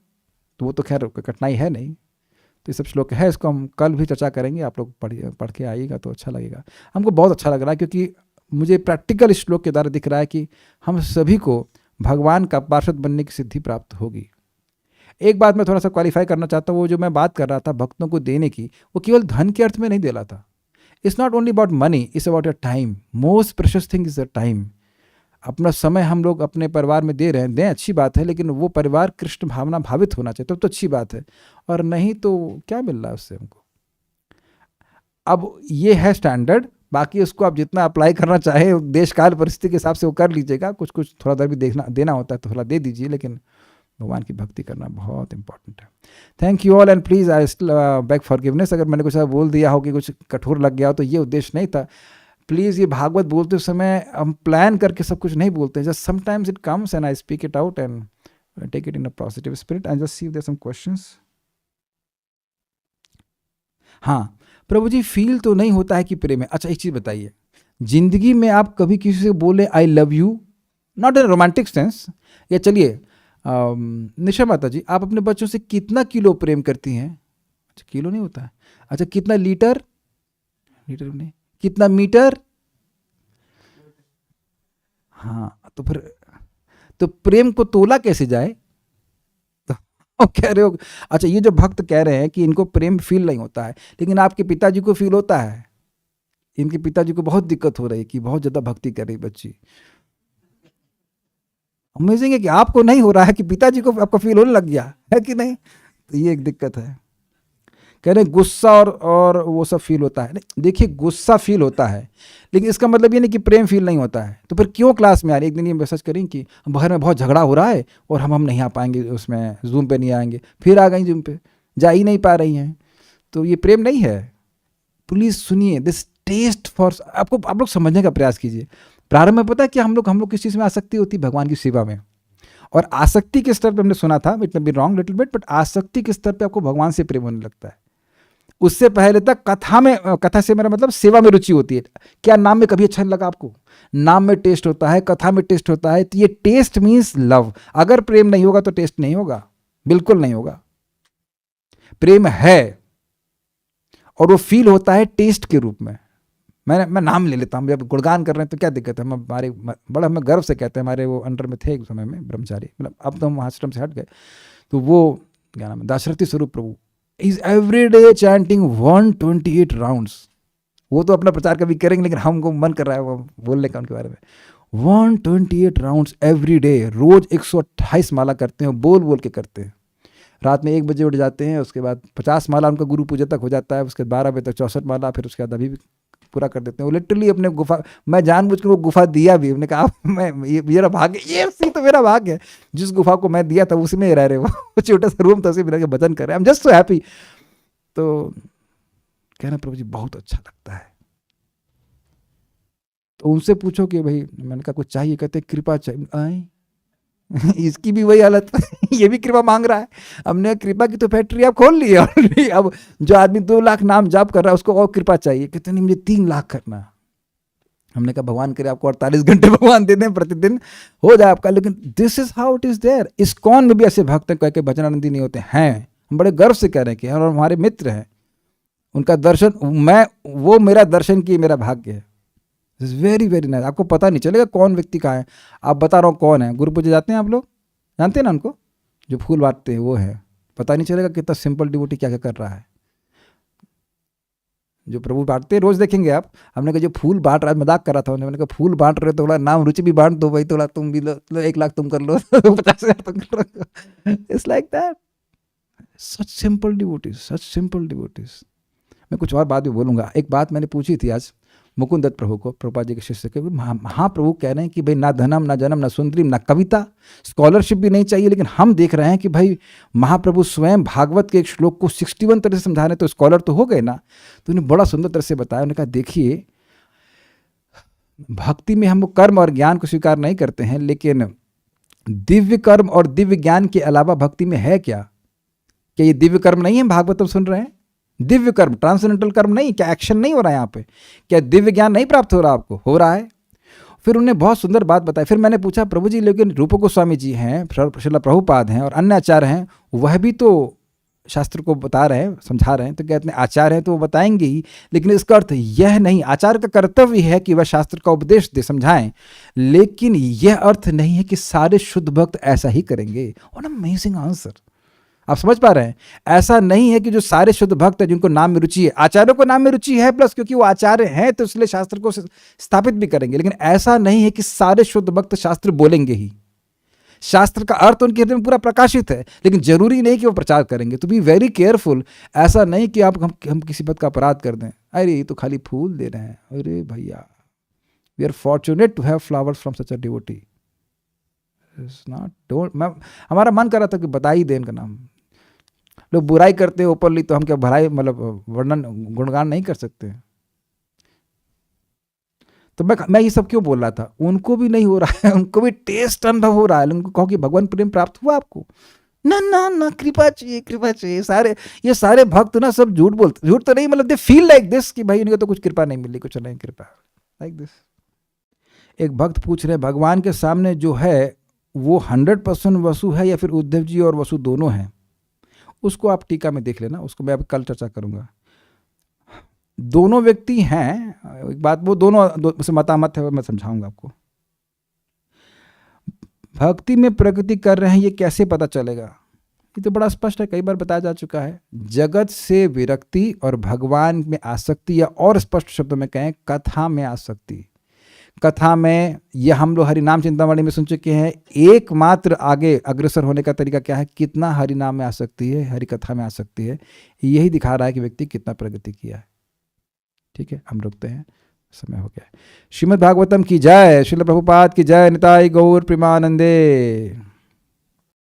तो वो तो खैर कठिनाई है नहीं। तो ये सब श्लोक है, इसको हम कल भी चर्चा करेंगे, आप लोग पढ़ के आइएगा तो अच्छा लगेगा। हमको बहुत अच्छा लग रहा है क्योंकि मुझे प्रैक्टिकल इस श्लोक के द्वारा दिख रहा है कि हम सभी को भगवान का पार्षद बनने की सिद्धि प्राप्त होगी। एक बात मैं थोड़ा सा क्वालिफाई करना चाहता हूँ, वो जो मैं बात कर रहा था भक्तों को देने की, वो केवल धन के अर्थ में नहीं दे रहा था। It's not only about money, it's about your time. Most precious thing is the time. अपना समय हम लोग अपने परिवार में दे रहे हैं, दें अच्छी बात है, लेकिन वो परिवार कृष्ण भावना भावित होना चाहिए, तो अच्छी बात है। और नहीं तो क्या मिल रहा है उससे हमको? अब ये है स्टैंडर्ड, बाकी उसको आप जितना अप्लाई करना चाहे देश काल परिस्थिति के हिसाब से वो कर लीजिएगा। कुछ कुछ थोड़ा देर भी देना होता है तो थोड़ा दे दीजिए, लेकिन भगवान की भक्ति करना बहुत इंपॉर्टेंट है। Thank you all and please I still beg forgiveness अगर मैंने कुछ बोल दिया हो कि कुछ कठोर लग गया हो, तो ये उद्देश्य नहीं था। प्लीज़ ये भागवत बोलते समय हम प्लान करके सब कुछ नहीं बोलते हैं, just sometimes it comes and I speak it out and take it in a positive spirit and just see if there some questions. हाँ प्रभु जी, फील तो नहीं होता है कि प्रेम है। अच्छा एक चीज़ बताइए, जिंदगी में आप कभी किसी से बोले I love you, not in romantic sense, या चलिए निशा माता जी, आप अपने बच्चों से कितना किलो प्रेम करती हैं? अच्छा किलो नहीं होता है। अच्छा कितना लीटर? लीटर नहीं, कितना मीटर? हाँ तो फिर तो प्रेम को तोला कैसे जाए? तो कह रहे हो अच्छा, ये जो भक्त कह रहे हैं कि इनको प्रेम फील नहीं होता है, लेकिन आपके पिताजी को फील होता है। इनके पिताजी को बहुत दिक्कत हो रही है कि बहुत ज़्यादा भक्ति कर रही बच्ची। अमेजिंग है कि आपको नहीं हो रहा है कि पिताजी को आपको फील होने लग गया है कि नहीं? तो ये एक दिक्कत है। कह रहे गुस्सा और वो सब फील होता है। देखिए गुस्सा फील होता है, लेकिन इसका मतलब ये नहीं कि प्रेम फील नहीं होता है। तो फिर क्यों क्लास में आ रही? एक दिन ये मैसेज करें कि घर में बहुत झगड़ा हो रहा है और हम नहीं आ पाएंगे, उसमें जूम पे नहीं आएंगे, फिर आ गई जूम पे, जा ही नहीं पा रही हैं, तो ये प्रेम नहीं है। प्लीज़ सुनिए, दिस टेस्ट फॉर, आपको आप लोग समझने का प्रयास कीजिए। प्रारंभ में पता है कि हम लोग किस चीज़ में आसक्ति होती है? भगवान की सेवा में। और आसक्ति के स्तर पर हमने सुना था, it may be wrong little bit, but आसक्ति के स्तर पर आपको भगवान से प्रेम होने लगता है। उससे पहले तक कथा से मेरा मतलब सेवा में रुचि होती है। क्या नाम में कभी अच्छा नहीं लगा आपको? नाम में टेस्ट होता है, कथा में टेस्ट होता है, तो ये टेस्ट मीन्स लव। अगर प्रेम नहीं होगा तो टेस्ट नहीं होगा, बिल्कुल नहीं होगा। प्रेम है और वो फील होता है टेस्ट के रूप में। मैं नाम ले लेता हूँ, जब गुणगान कर रहे हैं तो क्या दिक्कत है? हम हमारे बड़ा हमें गर्व से कहते हैं, हमारे वो अंडर में थे एक समय में ब्रह्मचारी, मतलब अब तो हम आश्रम से हट गए, तो वो क्या नाम है, Dasharathi Swarup Prabhu is every day chanting 128 rounds. वो तो अपना प्रचार कभी करेंगे, लेकिन हमको मन कर रहा है वो बोलने का उनके बारे में। 128 राउंड्स एवरी डे, रोज 128 माला करते हैं, बोल बोल के करते हैं। रात में 1 बजे उठ जाते हैं, उसके बाद 50 माला उनका गुरु पूजा तक हो जाता है, उसके 12 बजे तक 64 माला, फिर उसके बाद अभी भी पूरा कर देते हैं। वो लिटरली अपने गुफा, मैं जानबूझ के वो गुफा दिया भी, उन्होंने कहा मैं ये मेरा भाग्य, ये सी तो मेरा भाग्य है, जिस गुफा को मैं दिया था उसी में रह रहे वो छोटा सा रूम था, उसी में रह के भजन कर रहे हैं। I am just so happy. तो कहना प्रभु जी बहुत अच्छा लगता है। तो उनसे पूछो कि भाई, मैंने कहा कुछ चाहिए? कहते कृपा चाहिए। आई इसकी भी वही हालत ये भी कृपा मांग रहा है। हमने कृपा की तो फैक्ट्री आप खोल ली है। अब जो आदमी 2 लाख नाम जाप कर रहा है उसको और कृपा चाहिए। कहते नहीं मुझे 3 लाख करना। हमने कहा भगवान करे आपको 48 घंटे भगवान दे दें, प्रतिदिन हो जाए आपका। लेकिन this is how it is there. ISKCON में भी ऐसे भक्त कह के भजनानंदी नहीं होते हैं। हम बड़े गर्व से कह रहे हैं कि और हमारे मित्र हैं, उनका दर्शन, वो मेरा दर्शन किए मेरा भाग्य है। This is very very nice. आपको पता नहीं चलेगा कौन व्यक्ति कहाँ है। आप बता रहा हूँ कौन है। गुरु पूजा जाते हैं आप लोग, जानते हैं ना उनको, जो फूल बांटते हैं वो है। पता नहीं चलेगा कितना सिंपल डिवोटी क्या क्या कर रहा है। जो प्रभु बांटते हैं रोज देखेंगे आप। हमने कहा जो फूल बांट रहा है, मजाक कर रहा था मैंने कहा फूल बांट रहे तो बोला नाम रुचि भी बांट दो भाई, तो बोला तुम भी लो 1 लाख तुम कर लो 50,000 तुम कर लो। It's like that. Such simple devotees, such simple devotees. मैं कुछ और बात भी बोलूंगा। एक बात मैंने पूछी थी आज मुकुंद दत्त प्रभु को, प्रभुपाद जी के शिष्य के। महाप्रभु कह रहे हैं कि भाई ना धनम ना जन्म ना सुंदरी ना कविता, स्कॉलरशिप भी नहीं चाहिए, लेकिन हम देख रहे हैं कि भाई महाप्रभु स्वयं भागवत के एक श्लोक को 61 तरह से समझा रहे, तो स्कॉलर तो हो गए ना। तो उन्हें बड़ा सुंदर तरह से बताया। उन्होंने कहा देखिए भक्ति में हम कर्म और ज्ञान को स्वीकार नहीं करते हैं, लेकिन दिव्य कर्म और दिव्य ज्ञान के अलावा भक्ति में है क्या? क्या ये दिव्य कर्म नहीं है? भागवत सुन रहे हैं, दिव्य कर्म, ट्रांसेंडेंटल कर्म नहीं, क्या एक्शन नहीं हो रहा है यहाँ पे? क्या दिव्य ज्ञान नहीं प्राप्त हो रहा आपको? हो रहा है। फिर उन्होंने बहुत सुंदर बात बताई। फिर मैंने पूछा प्रभु जी लेकिन रूप गोस्वामी जी हैं, श्रील प्रभुपाद हैं और अन्य आचार्य हैं, वह भी तो शास्त्र को बता रहे हैं, समझा रहे हैं। तो कहते हैं आचार्य हैं तो वो बताएंगे ही, लेकिन इसका अर्थ यह नहीं, आचार्य का कर्तव्य है कि वह शास्त्र का उपदेश दे, समझाएं, लेकिन यह अर्थ नहीं है कि सारे शुद्ध भक्त ऐसा ही करेंगे। What amazing answer. आप समझ पा रहे हैं? ऐसा नहीं है कि जो सारे शुद्ध भक्त हैं जिनको नाम में रुचि है, आचार्यों को नाम में रुचि है, प्लस क्योंकि वो आचार्य हैं तो इसलिए शास्त्र को स्थापित भी करेंगे, लेकिन ऐसा नहीं है कि सारे शुद्ध भक्त शास्त्र बोलेंगे ही। शास्त्र का अर्थ उनके हृदय में पूरा प्रकाशित है, लेकिन जरूरी नहीं कि वो प्रचार करेंगे। तो बी वेरी केयरफुल। ऐसा नहीं कि आप हम किसी बात का अपराध कर दें, अरे ये तो खाली फूल दे रहे हैं, अरे भैया we are fortunate to have flowers from such a devotee. हमारा मन कर रहा था कि बता ही दें इनका नाम। लोग बुराई करते हैं ओपनली, तो हम क्या भलाई मतलब वर्णन गुणगान नहीं कर सकते? तो मैं ये सब क्यों बोल रहा था? उनको भी नहीं हो रहा है, उनको भी टेस्ट अनुभव हो रहा है। उनको कहो कि भगवान प्रेम प्राप्त हुआ आपको? ना ना ना, कृपा चाहिए, कृपा चाहिए। ये सारे भक्त ना सब झूठ बोलते, झूठ तो नहीं, मतलब दे फील लाइक दिस कि भाई इनको तो कुछ कृपा नहीं मिली, कुछ नहीं कृपा, लाइक दिस। एक भक्त पूछ रहे भगवान के सामने जो है वो 100% वसु है या फिर उद्धव जी और वसु दोनों हैं? उसको आप टीका में देख लेना, उसको मैं अब कल चर्चा करूंगा। दोनों व्यक्ति हैं, एक बात वो दोनों से मतामत है, मैं समझाऊंगा आपको। भक्ति में प्रगति कर रहे हैं ये कैसे पता चलेगा? ये तो बड़ा स्पष्ट है, कई बार बताया जा चुका है। जगत से विरक्ति और भगवान में आसक्ति, या और स्पष्ट शब्दों में कहें कथा में आसक्ति। कथा में, यह हम लोग हरिनाम चिंतामणि में सुन चुके हैं, एकमात्र आगे अग्रसर होने का तरीका क्या है? कितना हरिनाम में आसक्ति है, हरि कथा में आसक्ति है। यही दिखा रहा है कि व्यक्ति कितना प्रगति किया है। ठीक है, हम रुकते हैं, समय हो गया है। श्रीमद् भागवतम की जय, श्रील प्रभुपाद की जय, निताई गौर प्रेमानंदे।